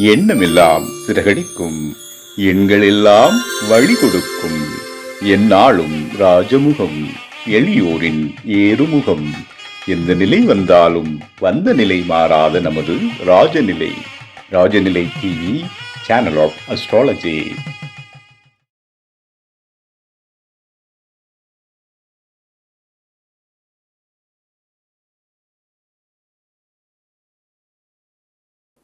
எண்ணமெல்லாம் சிறகடிக்கும், எண்களெல்லாம் வழி கொடுக்கும். எந்நாளும் ராஜமுகம், எளியோரின் ஏறுமுகம். எந்த நிலை வந்தாலும் வந்த நிலை மாறாத நமது Rajanilai. Rajanilai TV, channel of astrology.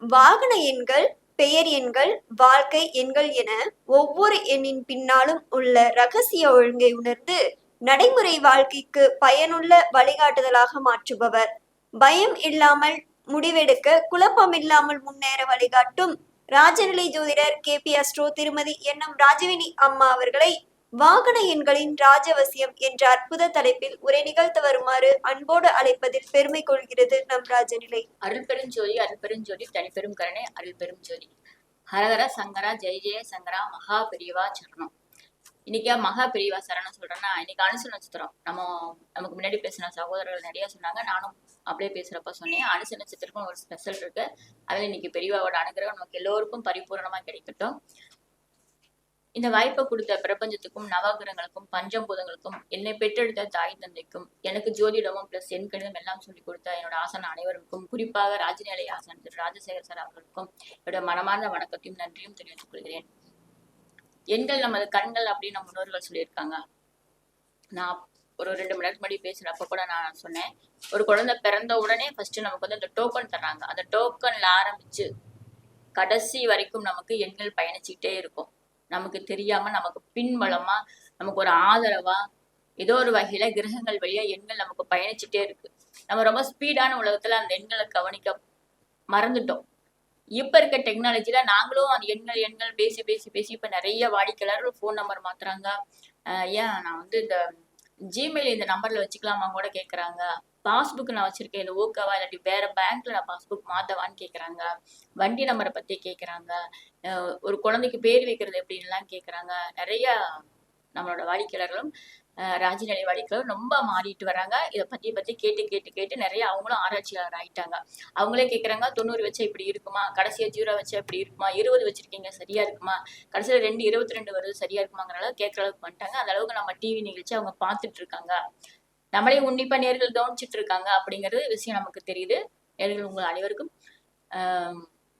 வாகன எண்கள், பெயர் எண்கள், வாழ்க்கை எண்கள் என ஒவ்வொரு எண்ணின் பின்னாலும் உள்ள ரகசிய ஒழுங்கை உணர்ந்து நடைமுறை வாழ்க்கைக்கு பயனுள்ள வழிகாட்டுதலாக மாற்றுபவர். பயம் இல்லாமல் முடிவெடுக்க, குழப்பமில்லாமல் முன்னேற வழிகாட்டும் ராஜநிலை ஜோதிடர் KP அஸ்ட்ரோ திருமதி NM ராஜவினி அம்மா அவர்களை வாகன எண்களின் ராஜவசியம் என்ற அற்புத தலைப்பில் உரை நிகழ்த்த வருமாறு அன்போடு அழைப்பதில் பெருமை கொள்கிறது நம் ராஜநிலை. அருள்பெருஞ்சோதி, அருள்பெருஞ்சோதி, தனிப்பெரும் கருணை, அருள்பெரும் ஜோதி. ஹரஹர சங்கரா, ஜெய ஜெய சங்கரா, மகா பெரியவா சரணம். இன்னைக்கா மகா பெரியவா சரணம் சொல்றேன்னா, இன்னைக்கு அனுச நட்சத்திரம். நமக்கு முன்னாடி பேசின சகோதரர்கள் நிறைய சொன்னாங்க, நானும் அப்படியே பேசுறப்ப சொன்னேன். அனுச நட்சத்திரக்கும் ஒரு ஸ்பெஷல் இருக்கு. அதில் இன்னைக்கு பெரியவாவோட அனுகிரகம் நமக்கு எல்லோருக்கும் பரிபூர்ணமா கிடைக்கட்டும். இந்த வாய்ப்பை கொடுத்த பிரபஞ்சத்துக்கும், நவகிரகங்களுக்கும், பஞ்சபூதங்களுக்கும், என்னை பெற்றெடுத்த தாய் தந்தைக்கும், எனக்கு ஜோதிடமும் பிளஸ் என் கணிதம் எல்லாம் சொல்லி கொடுத்த என்னோட ஆசன அனைவருக்கும், குறிப்பாக ராஜநிலை ஆசன் திரு ராஜசேகர் சார் அவர்களுக்கும் என்னோட மனமார்ந்த வணக்கத்தையும் நன்றியும் தெரிவித்துக் கொள்கிறேன். எண்கள் நமது கண்கள் அப்படின்னு நம்ம முன்னோர்கள் சொல்லியிருக்காங்க. நான் ஒரு 2 மணி நேரத்துக்கு முன்னாடி பேசுறப்ப கூட நான் சொன்னேன், ஒரு குழந்தை பிறந்த உடனே ஃபர்ஸ்ட் நமக்கு வந்து அந்த டோக்கன் தர்றாங்க. அந்த டோக்கன்ல ஆரம்பிச்சு கடைசி வரைக்கும் நமக்கு எண்கள் பயணிச்சுக்கிட்டே இருக்கும். நமக்கு தெரியாம, நமக்கு பின்பலமா, நமக்கு ஒரு ஆதரவா, ஏதோ ஒரு வகையில கிரகங்கள் வழியா எண்கள் நமக்கு பயணிச்சுட்டே இருக்கு. நம்ம ரொம்ப ஸ்பீடான உலகத்துல அந்த எண்களை கவனிக்க மறந்துட்டோம். இப்ப இருக்க டெக்னாலஜில நாங்களும் அந்த எண்கள் பேசி பேசி பேசி இப்ப நிறைய வாடிக்கையாளர்கள் ஃபோன் நம்பர் மாத்துறாங்க. ஏன் நான் வந்து இந்த ஜிமெயில் இந்த நம்பர்ல வச்சுக்கலாமா கூட கேக்குறாங்க. பாஸ்புக் நான் வச்சிருக்கேன், இது ஓகேவா, இல்லாட்டி வேற பேங்க்ல நான் பாஸ்புக் மாத்தவான்னு கேக்குறாங்க. வண்டி நம்பரை பத்தி கேக்குறாங்க. ஒரு குழந்தைக்கு பேர் வைக்கிறது எப்படின்லாம் கேக்குறாங்க. நிறைய நம்மளோட வாடிக்கையாளர்களும் ராஜநிலை வாடிக்கையாளரும் ரொம்ப மாறிட்டு வராங்க. இதை பத்தி கேட்டு கேட்டு கேட்டு நிறைய அவங்களும் ஆராய்ச்சியாளர் ஆயிட்டாங்க. அவங்களே கேக்குறாங்க, 90 வச்சா இப்படி இருக்குமா, கடைசியா 0 வச்சா இப்படி இருக்குமா, 20 வச்சிருக்கீங்க சரியா இருக்குமா, கடைசியில 22 வருது சரியா இருக்குமாங்கிற அளவுக்கு கேட்கற அளவுக்கு பண்ணிட்டாங்க. அந்த அளவுக்கு நம்ம டிவி நிகழ்ச்சி அவங்க பார்த்துட்டு இருக்காங்க. நம்மளே உன்னிப்பா நேர்கள் கவனிச்சுட்டு இருக்காங்க அப்படிங்கிறது விஷயம் நமக்கு தெரியுது. நேர்கள் உங்கள் அனைவருக்கும்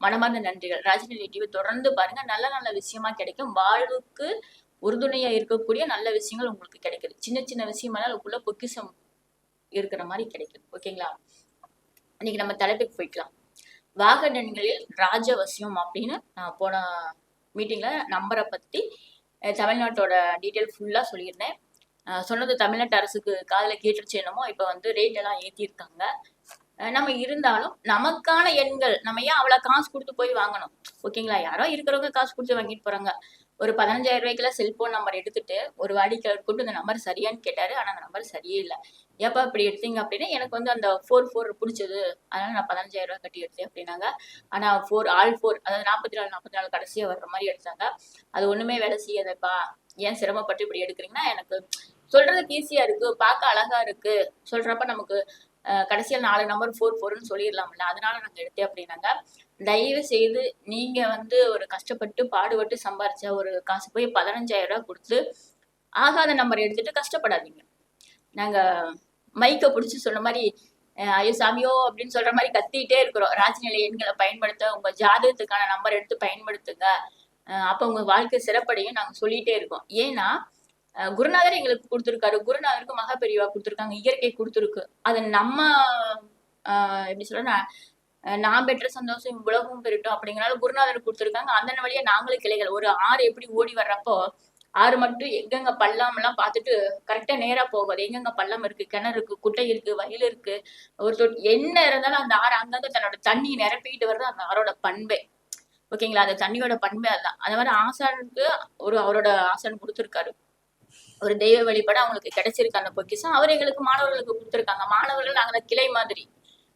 மனமார்ந்த நன்றிகள். ராஜநிலை டிவி தொடர்ந்து பாருங்க, நல்ல நல்ல விஷயமா கிடைக்கும். வாழ்வுக்கு உறுதுணையா இருக்கக்கூடிய நல்ல விஷயங்கள் உங்களுக்கு கிடைக்குது. சின்ன சின்ன விஷயமால அதுக்குள்ள பொக்கிஷம் இருக்கிற மாதிரி கிடைக்குது. ஓகேங்களா? இன்னைக்கு நம்ம தலைப்புக்கு போய்க்கலாம். வாகனங்களில் ராஜவசியம் அப்படின்னு நான் போன மீட்டிங்ல நம்பரை பத்தி தமிழ்நாட்டோட டீட்டெயில் ஃபுல்லா சொல்லியிருந்தேன். சொன்னது தமிழ்நாட்டு அரசுக்கு காதுல கேட்டுருச்சு என்னமோ. இப்ப வந்து ரேட் எல்லாம் ஏற்றிருக்காங்க. நம்ம இருந்தாலும் நமக்கான எண்கள் நம்ம ஏன் அவ்வளவு காசு கொடுத்து போய் வாங்கணும்? ஓகேங்களா? யாரோ இருக்கிறவங்க காசு கொடுத்து வாங்கிட்டு போறாங்க. ஒரு 15,000 ரூபாய்க்குள்ள செல்போன் நம்பர் எடுத்துட்டு ஒரு வாடிக்கையாளர் கொண்டு இந்த நம்பர் சரியான்னு கேட்டாரு. ஆனா அந்த நம்பர் சரியே இல்லை. ஏப்பா இப்படி எடுத்தீங்க அப்படின்னா, எனக்கு வந்து அந்த 4 பிடிச்சது, அதனால நான் 15,000 ரூபாய் கட்டி எடுத்தேன் அப்படின்னாங்க. ஆனா 4 அதாவது 44 கடைசியா வர்ற மாதிரி எடுத்தாங்க. அது ஒண்ணுமே வேலை செய்யாதப்பா, ஏன் சிரமப்பட்டு இப்படி எடுக்கிறீங்கன்னா, எனக்கு சொல்றதுக்கு ஈஸியா இருக்கு, பார்க்க அழகா இருக்கு, சொல்றப்ப நமக்கு கடைசியில் 4 நம்பர் 4ன்னு சொல்லிடலாம்ல, அதனால நாங்க எடுத்தேன் அப்படின்னாங்க. தயவு செய்து நீங்க வந்து ஒரு கஷ்டப்பட்டு பாடுபட்டு சம்பாரிச்ச ஒரு காசு போய் 15,000 ரூபாய் கொடுத்து ஆகாத நம்பர் எடுத்துட்டு கஷ்டப்படாதீங்க. நாங்க மைக்க பிடிச்சி சொன்ன மாதிரி ஐயோ சாமியோ அப்படின்னு சொல்ற மாதிரி கத்திட்டே இருக்கிறோம். ராஜநிலை எண்களை பயன்படுத்த, உங்க ஜாதகத்துக்கான நம்பர் எடுத்து பயன்படுத்துங்க, அப்ப உங்க வாழ்க்கை சிறப்படையும் நாங்க சொல்லிட்டே இருக்கோம். ஏன்னா குருநாதர் எங்களுக்கு கொடுத்துருக்காரு, குருநாதருக்கு மகா பெரியவா கொடுத்துருக்காங்க, இயற்கை கொடுத்துருக்கு. அது நம்ம எப்படி சொல்ற, நான் பெற்ற சந்தோஷம் உலகம் பெறட்டும் அப்படிங்கிறனால குருநாதர் கொடுத்துருக்காங்க. அந்த வழியா நாங்களும் கிளைகள். ஒரு ஆறு எப்படி ஓடி வர்றப்போ ஆறு மட்டும் எங்கெங்க பள்ளம் எல்லாம் பார்த்துட்டு கரெக்டா நேரா போகாது. எங்கெங்க பள்ளம் இருக்கு, கிணறு இருக்கு, குட்டை இருக்கு, வயல் இருக்கு, என்ன இருந்தாலும் அந்த ஆறு அங்கங்க தன்னோட தண்ணி நிரப்பிக்கிட்டு வருது. அந்த ஆறோட பண்பே. ஓகேங்களா? அந்த தண்ணியோட பண்பே அதுதான். அந்த மாதிரி ஆசானுக்கு அவரோட ஆசான் கொடுத்துருக்காரு. ஒரு தெய்வ வழிபாடு அவங்களுக்கு கிடைச்சிருக்கு அந்த பொக்கிஷம். அவர் எங்களுக்கு மாணவர்களுக்கு கொடுத்துருக்காங்க. மாணவர்கள் நாங்க கிளை மாதிரி.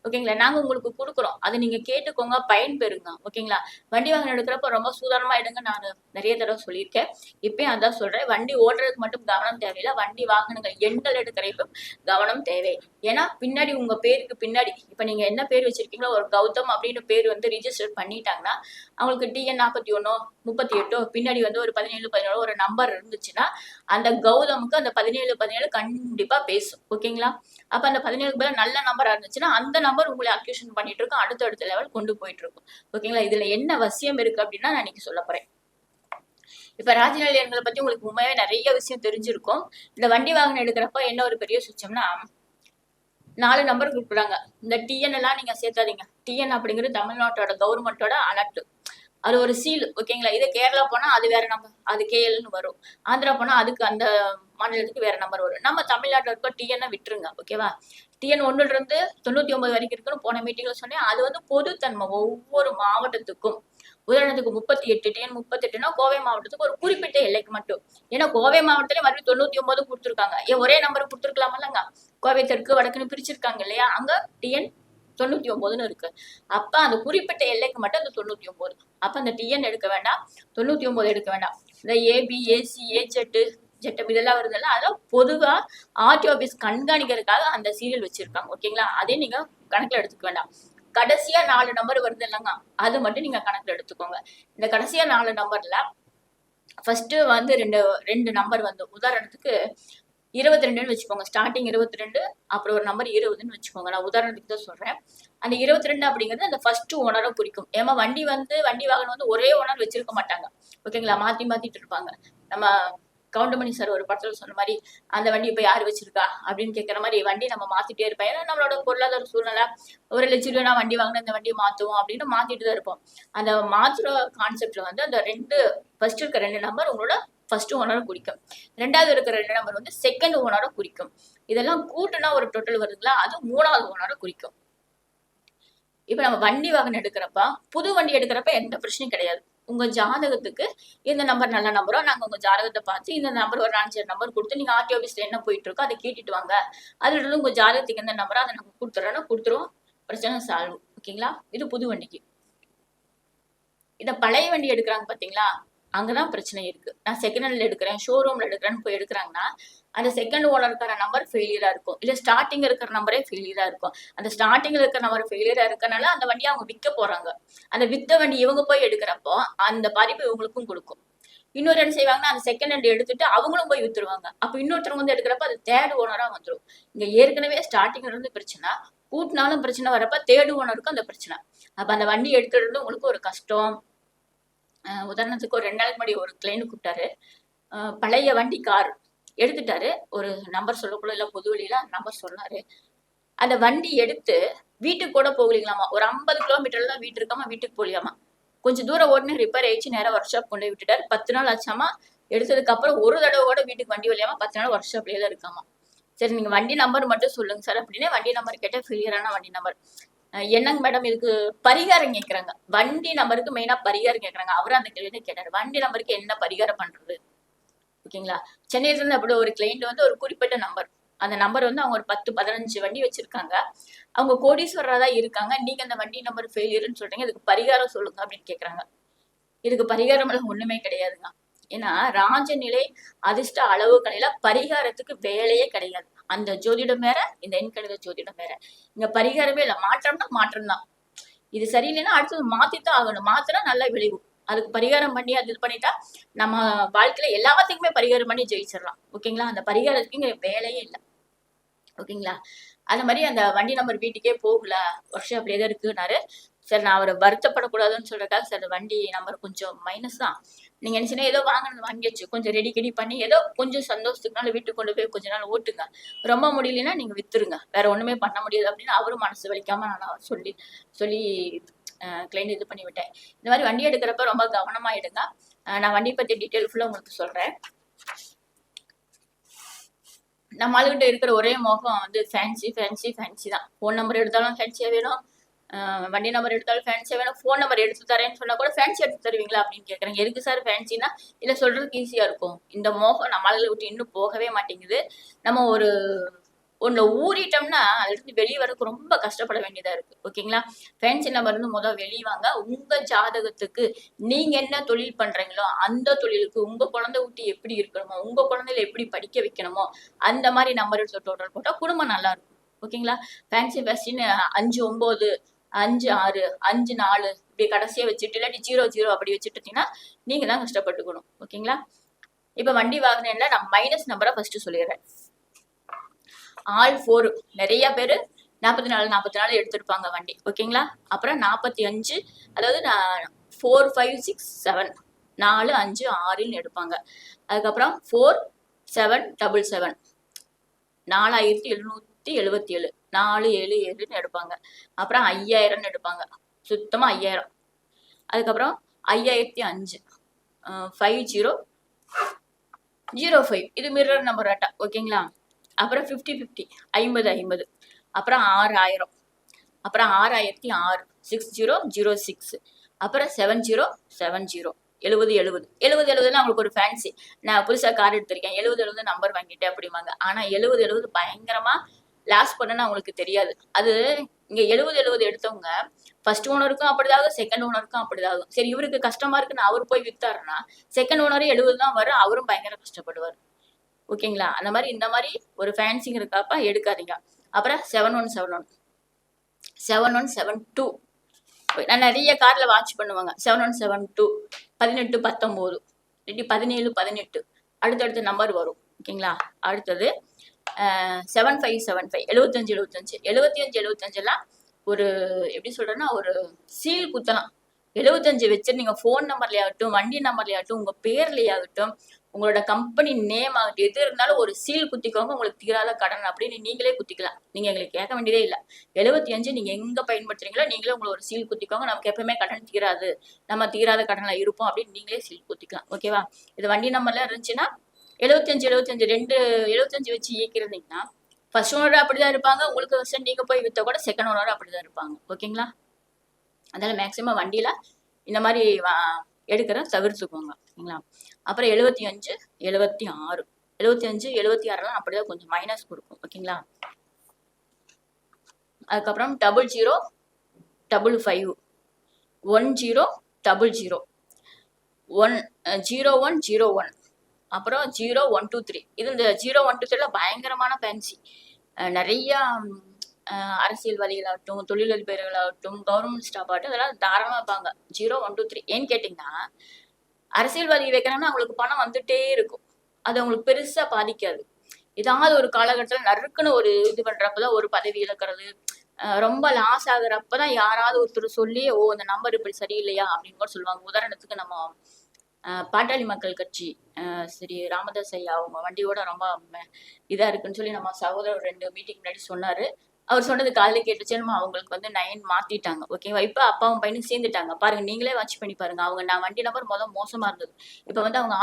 ஓகேங்களா? நாங்க உங்களுக்கு குடுக்குறோம். அத நீங்க கேட்டுக்கோங்க, பயன்பெறுங்க. ஓகேங்களா? வண்டி வாகனம் எடுக்கிறப்ப ரொம்ப சூதானமா எடுங்க. நானு நெறைய தடவ சொல்லியிருக்கேன். இப்பயும் அதான் சொல்றேன். வண்டி ஓட்டுறதுக்கு மட்டும் கவனம் தேவையில்ல. வண்டி வாகனங்கள் எண்கள் எடுக்கிறப்ப கவனம் தேவை. ஏன்னா, பின்னாடி உங்க பேருக்கு பின்னாடி இப்ப நீங்க என்ன பேர் வச்சிருக்கீங்களோ, ஒரு கௌதம் அப்படின்னு பேர் வந்து ரிஜிஸ்டர் பண்ணிட்டாங்கன்னா, அவங்களுக்கு டிஎன் 41 38 பின்னாடி வந்து ஒரு 17 17 ஒரு நம்பர் இருந்துச்சுன்னா, அந்த கௌதமுக்கு அந்த 17 17 கண்டிப்பா பேசும். ஓகேங்களா? அப்ப அந்த 17க்கு பதிலா நல்ல நம்பரா இருந்துச்சுன்னா, அந்த நம்பர் உங்களை அக்யூஷன் பண்ணிட்டு இருக்கும். அடுத்த லெவல் கொண்டு போயிட்டு இருக்கும். ஓகேங்களா? இதுல என்ன வசியம் இருக்கு அப்படின்னா நான் இன்னைக்கு சொல்ல போறேன். இப்ப ராஜநிலை எண்களை பத்தி உங்களுக்கு உண்மையாவே நிறைய விஷயம் தெரிஞ்சிருக்கும். இந்த வண்டி வாகனம் எடுக்கிறப்ப என்ன ஒரு பெரிய சுச்சம்னா 4 நம்பர் கொடுக்குறாங்க. இந்த டிஎன் எல்லாம் நீங்க சேர்த்தாதீங்க. டிஎன் அப்படிங்கிறது தமிழ்நாட்டோட கவர்மெண்டோட அலர்ட். அது ஒரு சீல். ஓகேங்களா? இதே கேரளா போனா அது வேற நம்பர். அது கேஎல்னு வரும். ஆந்திரா போனா அதுக்கு அந்த மாநிலத்துக்கு வேற நம்பர் வரும். நம்ம தமிழ்நாட்டுல இருக்க டிஎன் விட்டுருங்க. ஓகேவா? டிஎன் 1ல இருந்து 99 வரைக்கும் இருக்குன்னு போன மீட்டிங்ல சொன்னேன். அது வந்து பொதுத்தன்மை ஒவ்வொரு மாவட்டத்துக்கும். உதாரணத்துக்கு 38 டிஎன் 38னா கோவை மாவட்டத்துக்கு ஒரு குறிப்பிட்ட எல்லைக்கு மட்டும். ஏன்னா கோவை மாவட்டத்துல மறுபடியும் 99 கொடுத்துருக்காங்க. ஏன் ஒரே நம்பர் கொடுத்துருக்கலாமல்லங்க? கோவை தெற்கு வடக்குன்னு பிரிச்சிருக்காங்க இல்லையா? அங்க டிஎன் 99ன்னு இருக்கு. அப்ப அந்த குறிப்பிட்ட எல்லைக்கு மட்டும் அந்த 99. அப்ப அந்த டிஎன் எடுக்க வேண்டாம், 99 எடுக்க வேண்டாம். இந்த ஏபி, ஏசி, ஏஜெட், ஜெட்டம் இதெல்லாம் வருதுல்ல, அதெல்லாம் பொதுவா ஆர்டிஓ ஆபீஸ் கண்காணிக்கிறதுக்காக அந்த சீரியல் வச்சிருக்காங்க. ஓகேங்களா? அதே நீங்க கணக்குல எடுத்துக்க வேண்டாம். கடைசியா 4 நம்பர் வருது இல்லைங்க, அது மட்டும் நீங்க கணக்குல எடுத்துக்கோங்க. இந்த கடைசியா 4 நம்பர்ல ஃபர்ஸ்ட் வந்து ரெண்டு நம்பர் வந்து உதாரணத்துக்கு 22ன்னு வச்சுக்கோங்க. ஸ்டார்டிங் 22, அப்புறம் ஒரு நம்பர் 20ன்னு வச்சுக்கோங்க. நான் உதாரணத்துக்கு தான் சொல்றேன். அந்த 22 அப்படிங்கிறது அந்த ஃபர்ஸ்ட் ஓனரை குறிக்கும். ஏமா வண்டி வாகனம் வந்து ஒரே ஓனர் வச்சிருக்க மாட்டாங்க. ஓகேங்களா? மாத்திட்டு இருப்பாங்க. நம்ம கவுண்டமணி சார் ஒரு படத்துல சொன்ன மாதிரி அந்த வண்டி இப்ப யாரு வச்சிருக்கா அப்படின்னு கேட்கற மாதிரி வண்டி நம்ம மாத்திட்டே இருப்போம். ஏன்னா நம்மளோட பொருளாதார சூழ்நிலை ஒரு லட்சம் நான் வண்டி வாங்கினா இந்த வண்டியை மாத்துவோம் அப்படின்னு மாத்திட்டு தான் இருப்போம். அந்த மாத்துற கான்செப்ட்ல வந்து அந்த ஃபர்ஸ்ட் இருக்க 2 நம்பர் உங்களோட ஃபர்ஸ்ட் ஓனரை குறிக்கும். 2வது இருக்கிற 2 நம்பர் வந்து செகண்ட் ஓனரை குறிக்கும். இதெல்லாம் கூட்டுனா ஒரு டோட்டல் வருதுங்களா, அது 3வது ஓனரை குறிக்கும். இப்ப நம்ம வண்டி வாகனம் எடுக்கிறப்ப புது வண்டி எடுக்கிறப்ப எந்த பிரச்சனையும் கிடையாது. உங்க ஜாதகத்துக்கு இந்த நம்பர் நல்ல நம்பரோ நாங்க உங்க ஜாதகத்தை பார்த்து இந்த நம்பர் ஒரு 5 நம்பர் கொடுத்து நீங்க ஆர்டிஓ ஆபீஸ்ல என்ன போயிட்டு இருக்கோ அதை கேட்டுட்டு வாங்க. அதுல இருந்து உங்க ஜாதகத்துக்கு எந்த நம்பரோ அதை நாங்க கொடுத்துருவோம். பிரச்சனை சால்வ். ஓகேங்களா? இது புது வண்டிக்கு. இத பழைய வண்டி எடுக்கிறாங்க பாத்தீங்களா, அங்கதான் பிரச்சனை இருக்கு. நான் செகண்ட் ஹேண்ட்ல எடுக்கிறேன், ஷோரூம்ல எடுக்கிறேன்னு போய் எடுக்கிறாங்கன்னா அந்த செகண்ட் ஓனர் இருக்கிற நம்பர் ஃபெயிலியரா இருக்கும். இல்ல ஸ்டார்டிங் இருக்கிற நம்பரே ஃபெயிலியரா இருக்கும். அந்த ஸ்டார்டிங்ல இருக்கிற நம்பர் ஃபெயிலியரா இருக்கனால அந்த வண்டியை அவங்க விற்க போறாங்க. அந்த வித்த வண்டி இவங்க போய் எடுக்கிறப்போ அந்த பாதிப்பு இவங்களுக்கும் கொடுக்கும். இன்னொரு என்ன செய்வாங்கன்னா அந்த செகண்ட் ஹேண்ட் எடுத்துட்டு அவங்களும் போய் வித்துருவாங்க. அப்ப இன்னொருத்தவங்க வந்து எடுக்கிறப்ப அது தேர்ட் ஓனரா வந்துடும். இங்க ஏற்கனவே ஸ்டார்டிங்ல இருந்து பிரச்சனை, கூட்டினாலும் பிரச்சனை வரப்ப தேர்ட் ஓனருக்கும் அந்த பிரச்சனை. அப்ப அந்த வண்டி எடுத்துட்டு இருந்து உங்களுக்கு ஒரு கஷ்டம். உதாரணத்துக்கு ஒரு 2 நாளைக்கு முன்னாடி ஒரு கிளைண்ட் கூப்பிட்டாரு. பழைய வண்டி கார் எடுத்துட்டாரு. ஒரு நம்பர் சொல்லக்கூட இல்ல, பொது வழியில நம்பர் சொன்னாரு. அந்த வண்டி எடுத்து வீட்டுக்கு கூட போகலீங்களாமா. ஒரு 50 கிலோமீட்டர்ல தான் வீட்டு இருக்காமா, வீட்டுக்கு போலியாமா. கொஞ்சம் தூரம் ஓடுனே ரிப்பேர் ஆயிடுச்சு, நேரம் ஒர்க் ஷாப் கொண்டு போய் விட்டுட்டாரு. 10 நாள் ஆச்சாமா. எடுத்ததுக்கு அப்புறம் ஒரு தடவை கூட வீட்டுக்கு வண்டி வரலையாமா. 10 நாள் ஒர்க் ஷாப்லயே தான் இருக்காமா. சரி நீங்க வண்டி நம்பர் மட்டும் சொல்லுங்க சார் அப்படின்னு வண்டி நம்பர் கேட்டா ஃபெயிலியரான வண்டி நம்பர். என்னங்க மேடம் இதுக்கு பரிகாரம் கேட்கறாங்க. வண்டி நம்பருக்கு மெயினா பரிகாரம் கேட்கறாங்க. அவரும் அந்த கேள்வி கேட்டாரு. வண்டி நம்பருக்கு என்ன பரிகாரம் பண்றது? ஓகேங்களா? சென்னையில இருந்து அப்படி ஒரு கிளைண்ட் வந்து ஒரு குறிப்பிட்ட நம்பர், அந்த நம்பர் வந்து அவங்க ஒரு 10-15 வண்டி வச்சிருக்காங்க. அவங்க கோடீஸ்வரரா தான் இருக்காங்க. நீங்க அந்த வண்டி நம்பர் ஃபெயிலியர்னு சொல்றீங்க, இதுக்கு பரிகாரம் சொல்லுங்க அப்படின்னு கேக்குறாங்க. இதுக்கு பரிகாரம் எல்லாம் ஒண்ணுமே கிடையாதுங்க. ஏன்னா ராஜநிலை அதிர்ஷ்ட அளவு கலையில பரிகாரத்துக்கு வேலையே கிடையாது. அந்த ஜோதிடம் வேற, இந்த எண்கணித ஜோதிடம் வேற. இங்க பரிகாரமே இல்லை. மாற்றம்னா மாற்றம் தான். இது சரியில்லைன்னா அடுத்தது மாத்தித்தான் ஆகணும். மாத்தினா நல்ல விளைவு. அதுக்கு பரிகாரம் பண்ணி அது இது பண்ணிட்டா நம்ம வாழ்க்கையில எல்லாத்துக்குமே பரிகாரம் பண்ணி ஜெயிச்சிடலாம். ஓகேங்களா? அந்த பரிகாரத்துக்கு இங்க வேலையே இல்லை. ஓகேங்களா? அந்த மாதிரி அந்த வண்டி நம்பர் வீட்டுக்கே போகல, ஒர்க் ஷாப்ல எதோ இருக்குன்னாரு. சரி நான் அவரை வருத்தப்படக்கூடாதுன்னு சொல்றதுக்காக சார் வண்டி நம்பர் கொஞ்சம் மைனஸ் தான். நீங்க நினைச்சுன்னா ஏதோ வாங்கியாச்சு, கொஞ்சம் ரெடி பண்ணி ஏதோ கொஞ்சம் சந்தோஷத்துக்குனால வீட்டுக்கு கொண்டு போய் கொஞ்ச நாள் ஓட்டுங்க. ரொம்ப முடியலன்னா நீங்க வித்துருங்க. வேற ஒண்ணுமே பண்ண முடியாது அப்படின்னு அவரும் மனசு வலிக்காம நான் சொல்லி கிளைண்ட் இது பண்ணி விட்டேன். இந்த மாதிரி வண்டி எடுக்கிறப்ப ரொம்ப கவனமா எடுங்க. நான் வண்டி பத்தி டீட்டெயில் ஃபுல்லா உங்களுக்கு சொல்றேன். நம்ம ஆளுகிட்ட இருக்கிற ஒரே மோகம் வந்து ஃபேன்சி தான். ஃபோன் நம்பர் எடுத்தாலும் ஃபேன்சியா வேணும், வண்டி நம்பர் எடுத்தாலும் ஃபேன்சியா வேணும். ஃபோன் நம்பர் எடுத்து தரேன்னு சொன்னா கூட ஃபேன்சி எடுத்து தருவீங்களா அப்படின்னு கேட்குறேன். எதுக்கு சார் ஃபேன்சினா இல்லை சொல்றதுக்கு ஈஸியா இருக்கும். இந்த மோகம் நம்ம ஆளுகளை விட்டு இன்னும் போகவே மாட்டேங்குது. நம்ம ஒன்று ஊறிட்டோம்னா அதுலேருந்து வெளியே வரக்கு ரொம்ப கஷ்டப்பட வேண்டியதா இருக்கு. ஓகேங்களா? ஃபேன்சி நம்பர் இருந்து முதல் வெளியே வாங்க. உங்க ஜாதகத்துக்கு நீங்க என்ன தொழில் பண்றீங்களோ அந்த தொழிலுக்கு உங்க குழந்தை ஊட்டி எப்படி இருக்கணுமோ, உங்க குழந்தையில எப்படி படிக்க வைக்கணுமோ அந்த மாதிரி நம்பர் எடுத்து டோட்டல் போட்டா குடும்பம் நல்லா இருக்கும். ஓகேங்களா? ஃபேன்சி ஃபேஸ்டின்னு 5 9 5 6 5 4 இப்படி கடைசியா வச்சுட்டு இல்லாட்டி 0 0 அப்படி வச்சுட்டு இருந்தீங்கன்னா நீங்க தான் கஷ்டப்பட்டுக்கணும். ஓகேங்களா? இப்ப வண்டி வாங்கினேன்ல நான் மைனஸ் நம்பரை ஃபர்ஸ்ட் சொல்லிடுறேன். ஆல் 4 நிறைய பேர் 44 எடுத்திருப்பாங்க வண்டி. ஓகேங்களா? அப்புறம் 45 அதாவது 4 5 6 7 4 5 6ன்னு எடுப்பாங்க. அதுக்கப்புறம் 4 7 7 7 4777 4 7 7ன்னு எடுப்பாங்க. அப்புறம் 5000ன்னு எடுப்பாங்க. சுத்தமா 5000. அதுக்கப்புறம் 5005 5005 இது மிரர் நம்பர் ஆட்டா. ஓகேங்களா? அப்புறம் 50 50 50 50 அப்புறம் 6000 அப்புறம் 6006 6006 அப்புறம் 7070 70 70 70 அவங்களுக்கு ஒரு ஃபேன்சி. நான் புதுசா கார் எடுத்திருக்கேன் 70 நம்பர் வாங்கிட்டேன் அப்படிம்பாங்க. ஆனா 70 பயங்கரமா லாஸ் பண்ணணும்னு அவங்களுக்கு தெரியாது. அது இங்க 70 எடுத்தவங்க ஃபர்ஸ்ட் ஓனருக்கும் அப்படிதாகும், செகண்ட் ஓனருக்கும் அப்படிதாகும். சரி இவருக்கு கஷ்டமா இருக்குன்னு அவர் போய் வித்தாருன்னா செகண்ட் ஓனரே 70 தான் வரும், அவரும் பயங்கர கஷ்டப்படுவார். ஓகேங்களா? அந்த மாதிரி இந்த மாதிரி ஒரு ஃபேன்சிங் இருக்காப்பா எடுக்காதீங்க. அப்புறம் 7171 7172 நான் நிறைய கார்ல வாட்ச் பண்ணுவாங்க. 7172 18 19 17 18 அடுத்தடுத்த நம்பர் வரும். ஓகேங்களா? அடுத்தது 7575 75 75 எல்லாம் ஒரு எப்படி சொல்றேன்னா ஒரு சீல் குத்தலாம். 75 வச்சு நீங்க போன் நம்பர்லயாகட்டும், வண்டி நம்பர்லயாகட்டும், உங்க பேர்லயாகட்டும், உங்களோட கம்பெனி நேம் ஆகட்டும், எது இருந்தாலும் ஒரு சீல் குத்திக்கோங்க. உங்களுக்கு தீராத கடன் அப்படின்னு நீங்களே குத்திக்கலாம். நீங்க எங்களுக்கு கேட்க வேண்டியதே இல்லை. 75 நீங்க எங்க பயன்படுத்துறீங்களோ நீங்களே உங்களை ஒரு சீல் குத்திக்கோங்க. நமக்கு எப்பவுமே கடன் தீராது, நம்ம தீராத கடன்ல இருப்போம் அப்படின்னு நீங்களே சீல் குத்திக்கலாம். ஓகேவா? இது வண்டி நம்பர்ல இருந்துச்சுன்னா 75 75 வச்சு இயக்கிறீங்கன்னா ஃபர்ஸ்ட் ஓனர் அப்படிதான் இருப்பாங்க. உங்களுக்கு ஃபர்ஸ்ட் நீங்க போய் வித்த கூட செகண்ட் ஓனர் அப்படிதான் இருப்பாங்க. ஓகேங்களா? அதனால மேக்சிமம் வண்டியில இந்த மாதிரி எடுக்கிற தவிர்த்துக்கோங்க. ஓகேங்களா? அப்புறம் 75 76 75 76 அப்படிதான் கொஞ்சம் மைனஸ் கொடுக்கும். ஓகேங்களா? அதுக்கப்புறம் 00 55 10 00 0101 அப்புறம் 0123 இது இந்த 0123 பயங்கரமான ஃபேன்சி. நிறைய அரசியல்வாதிகளாகட்டும், தொழிலதிபர்களாகட்டும், கவர்மெண்ட் ஸ்டாஃப் ஆகட்டும் இதெல்லாம் தாராளமா வைப்பாங்க 0123. ஏன்னு கேட்டீங்கன்னா அரசியல்வாதி வைக்கிறாங்கன்னா அவங்களுக்கு பணம் வந்துட்டே இருக்கும். அது அவங்களுக்கு பெருசா பாதிக்காது. ஏதாவது ஒரு காலகட்டத்தில் நறுக்குன்னு ஒரு இது பண்றப்பதான் ஒரு பதவி இழக்கிறது, ரொம்ப லாஸ் ஆகுறப்பதான் யாராவது ஒருத்தர் சொல்லி இந்த நம்பர் இப்படி சரியில்லையா அப்படின்னு கூட சொல்லுவாங்க. உதாரணத்துக்கு நம்ம பாட்டாளி மக்கள் கட்சி சரி ராமதாஸ் ஐயா அவங்க வண்டியோட ரொம்ப இதா இருக்குன்னு சொல்லி நம்ம சகோதரர் 2 மீட்டிங் முன்னாடி சொன்னாரு. அவர் சொன்னது காலையில கேட்டுச்சு. நம்ம அவங்களுக்கு 9 மாத்திட்டாங்க. ஓகேவா? இப்ப அப்பாவும் பையனும் சேர்ந்துட்டாங்க. பாருங்க, நீங்களே வாட்ச் பண்ணி பாருங்க. அவங்க நான் வண்டி நம்பர் மோசமா இருந்தது. இப்ப அவங்க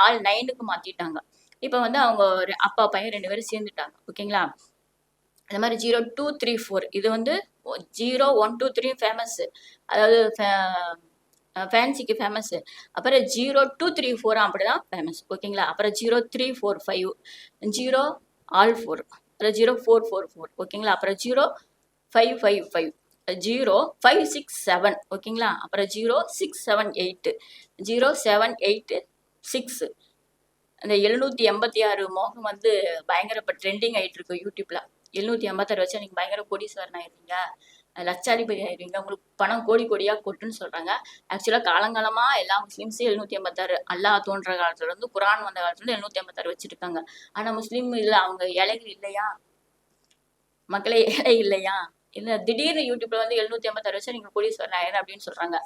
ஆல் 9க்கு மாத்திட்டாங்க. இப்ப அவங்க அப்பா பையன் 2 பேரும் சேர்ந்துட்டாங்க. ஓகேங்களா? இந்த மாதிரி 0234 இது 0123 ஃபேமஸ், அதாவது ஃபேன்சிக்கு ஃபேமஸ். அப்புறம் 0234 அப்படிதான் ஃபேமஸ். ஓகேங்களா? அப்புறம் 0345 0 all 4 அப்புறம் 0444 ஓகேங்களா? அப்புறம் 0555 0567 ஓகேங்களா? அப்புறம் 0678 0786 அந்த 786 மோகம் பயங்கர இப்போ ட்ரெண்டிங் ஆயிட்டு இருக்கு யூடியூப்ல. 786 வச்சா நீங்க பயங்கர கோடீஸ்வரன் ஆயிருவீங்க, லட்சாதிபதி ஆயிருவீங்க, உங்களுக்கு பணம் கோடி கோடியா கொட்டுன்னு சொல்றாங்க. ஆக்சுவலா காலங்காலமா எல்லா முஸ்லீம்ஸும் 786 அல்லாஹ் தோன்ற காலத்துல இருந்து குரான் வந்த காலத்துல இருந்து 786 வச்சிருக்காங்க. ஆனா முஸ்லீம் இல்ல, அவங்க ஏழைகள் இல்லையா மக்களே, ஏழை இல்லையா? இல்ல திடீர்னு யூடியூப்ல 786 வச்சா நீங்க கோடீஸ்வரன் ஆயிரம் அப்படின்னு சொல்றாங்க.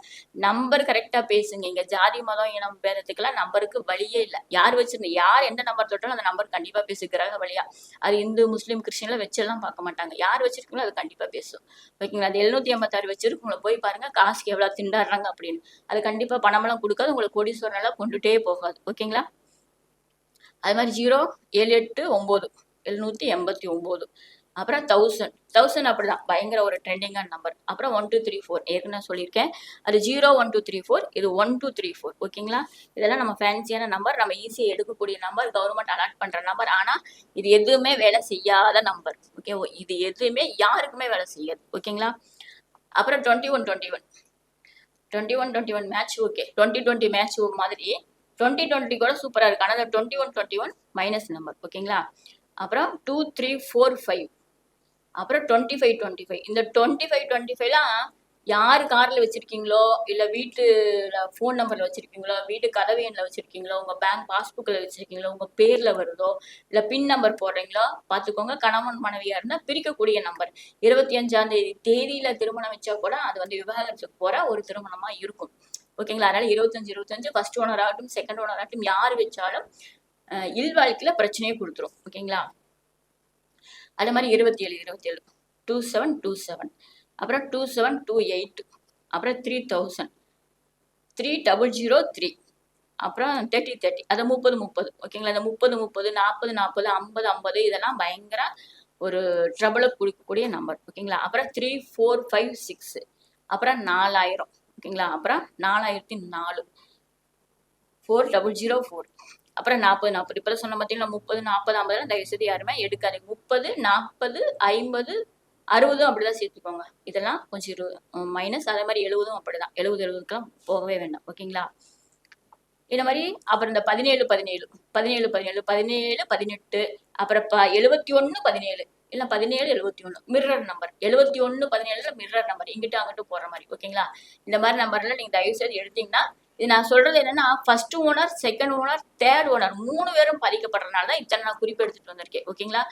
நம்பர் கரெக்டா பேசுங்க. இங்க ஜாதி மதம் இனம் பேரத்துக்கெல்லாம் நம்பருக்கு வழியே இல்லை. யார் வச்சிருந்த யார் எந்த நம்பர் தொட்டாலும் அந்த நம்பர் கண்டிப்பா பேசுகிறாங்க வழியா. அது இந்து முஸ்லீம் கிறிஸ்டின்ல வச்செல்லாம் பார்க்க மாட்டாங்க. யார் வச்சிருக்கீங்களோ அது கண்டிப்பா பேசும். ஓகேங்களா? அது 786 வச்சிருக்கு. உங்களை போய் பாருங்க காசுக்கு எவ்வளவு திண்டாடுறாங்க அப்படின்னு. அது கண்டிப்பா பணமெல்லாம் கொடுக்காது, உங்களுக்கு கோடீஸ்வரன் எல்லாம் கொண்டுட்டே போகாது. ஓகேங்களா? அது மாதிரி 0789 789 அப்புறம் 1000 அப்படிதான் பயங்கர ஒரு ட்ரெண்டிங்கான நம்பர். அப்புறம் 1 2 3 4 ஏற்கனவே சொல்லியிருக்கேன். அது 0 1 2 3 4, இது 1 2 3 4. ஓகேங்களா? இதெல்லாம் நம்ம ஃபேன்சியான நம்பர், நம்ம ஈஸியா எடுக்கக்கூடிய நம்பர், கவர்மெண்ட் அலாட் பண்ற நம்பர். ஆனா இது எதுவுமே வேலை செய்யாத நம்பர். ஓகே, இது எதுவுமே யாருக்குமே வேலை செய்யாது. ஓகேங்களா? அப்புறம் 21 21 21 21 மேட்ச். ஓகே, 20 20 மேட்ச் மாதிரி 20 20 கூட சூப்பரா இருக்கு. ஆனா 21 21 மைனஸ் நம்பர். ஓகேங்களா? அப்புறம் 2 3 4 5, அப்புறம் 25 25. இந்த 25 25லாம் யாரு கார்ல வச்சிருக்கீங்களோ, இல்ல வீட்டுல போன் நம்பர்ல வச்சிருக்கீங்களோ, வீட்டு கதவு எண்ல வச்சிருக்கீங்களோ, உங்க பேங்க் பாஸ்புக்ல வச்சிருக்கீங்களோ, உங்க பேர்ல வருதோ, இல்ல பின் நம்பர் போடுறீங்களோ பாத்துக்கோங்க. கணவன் மனைவியா இருந்தா பிரிக்கக்கூடிய நம்பர். 25ஆம் தேதியில திருமணம் வச்சா கூட அது வந்து விவாகரத்துக்கு போற ஒரு திருமணமா இருக்கும். ஓகேங்களா? அதனால 25 25 ஃபர்ஸ்ட் ஓனர் ஆகட்டும், செகண்ட் ஓனர் ஆகட்டும், யாரு வச்சாலும் இல்வாழ்க்கையில பிரச்சனையை கொடுத்துரும். ஓகேங்களா? அதே மாதிரி 27 27 27 27, அப்புறம் 27 28, அப்புறம் 3000 3003, அப்புறம் 30 30, அது 30 30. ஓகேங்களா? இந்த 30 30 40 40 50 50 இதெல்லாம் பயங்கர ஒரு ட்ரபிள கொடுக்கக்கூடிய நம்பர். ஓகேங்களா? அப்புறம் 3 4 5 6, அப்புறம் 4000. ஓகேங்களா? அப்புறம் 4004, 4004, அப்புறம் 40 40. இப்ப சொன்ன பார்த்தீங்களா 30 40 50 தயவு செய்து யாருமே எடுக்காதீங்க. 30 40 50 60 அப்படிதான் சேர்த்துக்கோங்க. இதெல்லாம் கொஞ்சம் மைனஸ். அதே மாதிரி 70 அப்படிதான். 70 70க்குலாம் போகவே வேண்டாம். ஓகேங்களா? இந்த மாதிரி அப்புறம் இந்த 17 17 17 17 17 18, அப்புறம் 71 17, இல்ல 17 71 மிர்ரர் நம்பர். 71 17 மிர்ரர் நம்பர், இங்கிட்ட அங்கிட்டு போற மாதிரி. ஓகேங்களா? இந்த மாதிரி நம்பர்ல நீங்க தயவு செய்து எடுத்தீங்கன்னா, இது நான் சொல்றது என்னன்னா first owner, second owner, third owner 3 பேரும் பாதிக்கப்படுறதுனால தான் இத்தனை நான் குறிப்பு எடுத்துட்டு வந்திருக்கேன். ஓகேங்களா?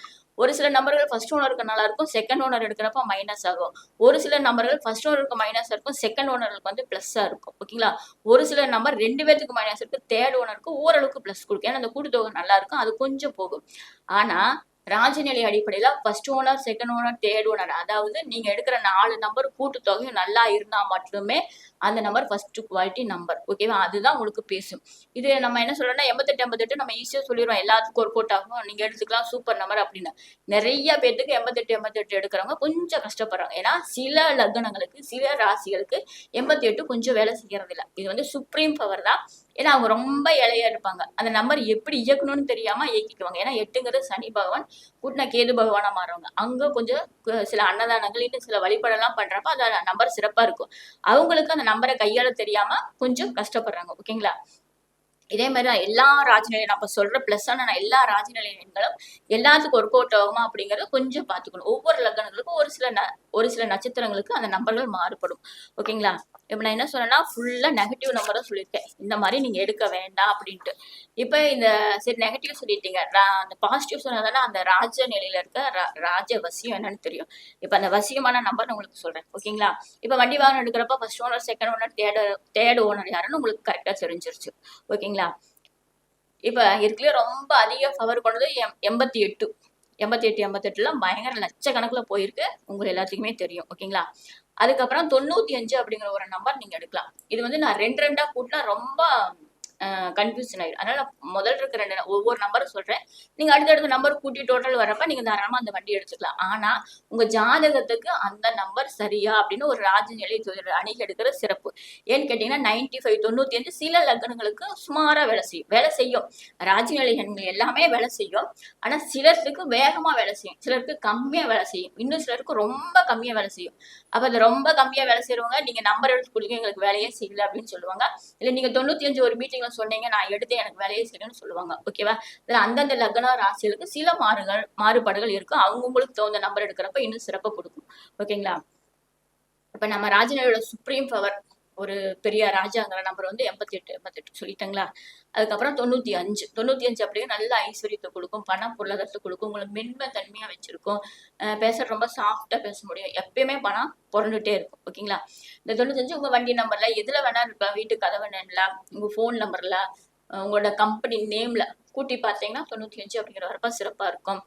ஒரு சில நம்பர்கள் ஃபர்ஸ்ட் ஓனருக்கு நல்லா இருக்கும், செகண்ட் ஓனர் எடுக்கிறப்ப மைனஸ் ஆகும். ஒரு சில நம்பர்கள் ஃபர்ஸ்ட் ஓனருக்கு மைனஸ் இருக்கும், செகண்ட் ஓனருக்கு வந்து பிளஸ்ஸா இருக்கும். ஓகேங்களா? ஒரு சில நம்பர் 2 பேத்துக்கு மைனஸ் இருக்கு, தேர்ட் ஓனருக்கு ஓரளவுக்கு பிளஸ் கொடுக்கும். ஏன்னா அந்த கூட்டுத்தொகை நல்லா இருக்கும், அது கொஞ்சம் போகும். ஆனா ராஜநிலை அடிப்படையில first owner, second owner, third owner, அதாவது நீங்க எடுக்கிற 4 நம்பர் கூட்டுத்தொகையும் நல்லா இருந்தா மட்டுமே அந்த நம்பர் ஃபர்ஸ்ட் குவாலிட்டி நம்பர். ஓகேவா? அதுதான் உங்களுக்கு பேசும். இது நம்ம என்ன சொல்றோம்னா 88 88 நம்ம ஈஸியா சொல்லிடுவோம், எல்லாத்துக்கும் ஒர்க் அவுட் ஆகும், நீங்க எடுத்துக்கலாம் சூப்பர் நம்பர் அப்படின்னு. நிறைய பேத்துக்கு 88 88 எடுக்கிறவங்க கொஞ்சம் கஷ்டப்படுறாங்க. ஏன்னா சில லக்னங்களுக்கு, சில ராசிகளுக்கு 88 கொஞ்சம் வேலை செய்யறது இல்லை. இது வந்து சுப்ரீம் பவர் தான். ஏன்னா அவங்க ரொம்ப இலையா இருப்பாங்க, அந்த நம்பர் எப்படி இயக்கணும்னு தெரியாம இயக்கிக்குவாங்க. ஏன்னா 8ங்கிறது சனி பகவான், கூட்டின கேது பகவானா மாறுவாங்க. அங்க கொஞ்சம் சில அன்னதானங்கள், இன்னும் சில வழிபாடெல்லாம் பண்றப்ப அந்த நம்பர் சிறப்பா இருக்கும். அவங்களுக்கு அந்த நம்பரை கையாள தெரியாம கொஞ்சம் கஷ்டப்படுறாங்க. ஓகேங்களா? இதே மாதிரி தான் எல்லா ராஜநிலையும் நான் இப்ப சொல்ற பிளஸ் ஆன எல்லா ராஜநிலை எண்களும் எல்லாத்துக்கும் ஒர்க் அவுட் ஆகுமா அப்படிங்கறத கொஞ்சம் பாத்துக்கணும். ஒவ்வொரு லக்னங்களுக்கும் ஒரு சில நட்சத்திரங்களுக்கு அந்த நம்பர்கள் மாறுபடும். ஓகேங்களா? இப்ப நான் என்ன சொன்னேன்னா ஃபுல்லா நெகட்டிவ் நம்பர் தான் சொல்லியிருக்கேன், இந்த மாதிரி நீங்க எடுக்க வேண்டாம் அப்படின்ட்டு. இப்ப இந்த சரி நெகட்டிவ் சொல்லிட்டீங்க, அந்த பாசிட்டிவ் சொன்னதால அந்த ராஜ நிலையில இருக்க ராஜ வசியம் என்னன்னு தெரியும். இப்ப அந்த வசியமான நம்பர் நான் உங்களுக்கு சொல்றேன். ஓகேங்களா? இப்ப வண்டி வாகனம் எடுக்கிறப்ப first owner, second owner, third owner யாருன்னு உங்களுக்கு கரெக்டா தெரிஞ்சிருச்சு. ஓகேங்களா? இப்ப இருக்குல்ல ரொம்ப அதிக பவர் கொண்டது 88 88 88ல பயங்கர லட்சக்கணக்குல போயிருக்கு, உங்க எல்லாத்துக்குமே தெரியும். ஓகேங்களா? அதுக்கப்புறம் 95 அப்படிங்கிற ஒரு நம்பர் நீங்க எடுக்கலாம். இது வந்து நான் 2 2ஆ கூட்டினா ரொம்ப கன்ஃபியூஷன் ஆயிடும். அதனால முதல்ல இருக்க 2 ஒவ்வொரு நம்பரும் சொல்றேன். நீங்க அடுத்தடுத்த நம்பர் கூட்டி டோட்டல் வரப்ப நீங்க தாராளமா அந்த வண்டி எடுத்துக்கலாம். ஆனா உங்க ஜாதகத்துக்கு அந்த நம்பர் சரியா அப்படின்னு ஒரு ராஜநிலை அணுகி எடுக்கிறது சிறப்பு. ஏன்னு கேட்டீங்கன்னா 95 95 சில லக்னங்களுக்கு சுமாரா வேலை செய்யும். ராஜநிலை எண்கள் எல்லாமே வேலை செய்யும். ஆனா சிலருக்கு வேகமா வேலை செய்யும், சிலருக்கு கம்மியா வேலை செய்யும், இன்னும் சிலருக்கு ரொம்ப கம்மியா வேலை செய்யும். அப்ப அது ரொம்ப கம்மியா வேலை செய்யறவங்க நீங்க நம்பர் எடுத்து கொடுங்க, எங்களுக்கு வேலையே செய்யல அப்படின்னு சொல்லுவாங்க. இல்ல நீங்க 95 ஒரு மீட்டிங்ல சொன்னீங்க, நான் எடுத்து எனக்கு வேலையே செய்யணும்னு சொல்லுவாங்க. ஓகேவா? இதுல அந்தந்த லக்ன ராசிகளுக்கு சில மாறுபாடுகள் இருக்கும். அவங்களுக்கு தகுந்த நம்பர் எடுக்கிறப்ப இன்னும் சிறப்பா கொடுக்கும். ஓகேங்களா? இப்ப நம்ம ராஜநிலையோட சுப்ரீம் பவர் ஒரு பெரிய ராஜாங்கிற நம்பர் வந்து 88 88 சொல்லிட்டாங்களா? அதுக்கப்புறம் 95 95 அப்படியே நல்ல ஐஸ்வர்யத்தை கொடுக்கும், பணம் பொருளாதாரத்தை கொடுக்கும், உங்களுக்கு மென்மை தன்மையா வச்சிருக்கும், பேச ரொம்ப சாஃப்டா பேச முடியும், எப்பயுமே பணம் புரண்டுட்டே இருக்கும். ஓகேங்களா? இந்த 95 உங்க வண்டி நம்பர்ல எதுல வேணா இருக்கலாம், வீட்டு கதவு எண்ல, உங்க போன் நம்பர்ல, உங்களோட கம்பெனி நேம்ல கூட்டி பார்த்தீங்கன்னா 95 அப்படிங்கிற வரப்ப சிறப்பா இருக்கும்.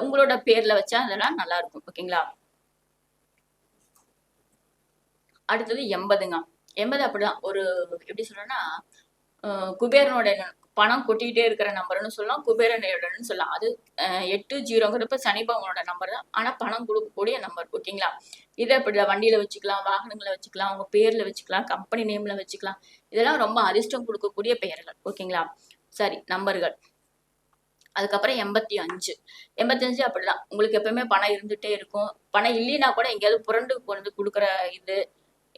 உங்களோட பேர்ல வச்சா அதெல்லாம் நல்லா இருக்கும். ஓகேங்களா? அடுத்தது 80ங்க. 80 அப்படிதான் ஒரு எப்படி சொல்றேன்னா குபேரனோட பணம் கொட்டிக்கிட்டே இருக்கிற நம்பர்னு சொல்லலாம், குபேரனோடன்னு சொல்லலாம். அது 8-0ங்கிறப்ப சனி பகவானோட நம்பர் தான். ஆனா பணம் கொடுக்கக்கூடிய நம்பர். ஓகேங்களா? இதை இப்படி வண்டியில வச்சுக்கலாம், வாகனங்களை வச்சுக்கலாம், உங்க பேர்ல வச்சுக்கலாம், கம்பெனி நேம்ல வச்சுக்கலாம். இதெல்லாம் ரொம்ப அதிர்ஷ்டம் கொடுக்கக்கூடிய பெயர்கள். ஓகேங்களா? சரி, நம்பர்கள். அதுக்கப்புறம் 85. 85 அப்படிதான். உங்களுக்கு எப்பவுமே பணம் இருந்துட்டே இருக்கும். பணம் இல்லைன்னா கூட எங்கேயாவது புரண்டு கொண்டு கொடுக்குற இது,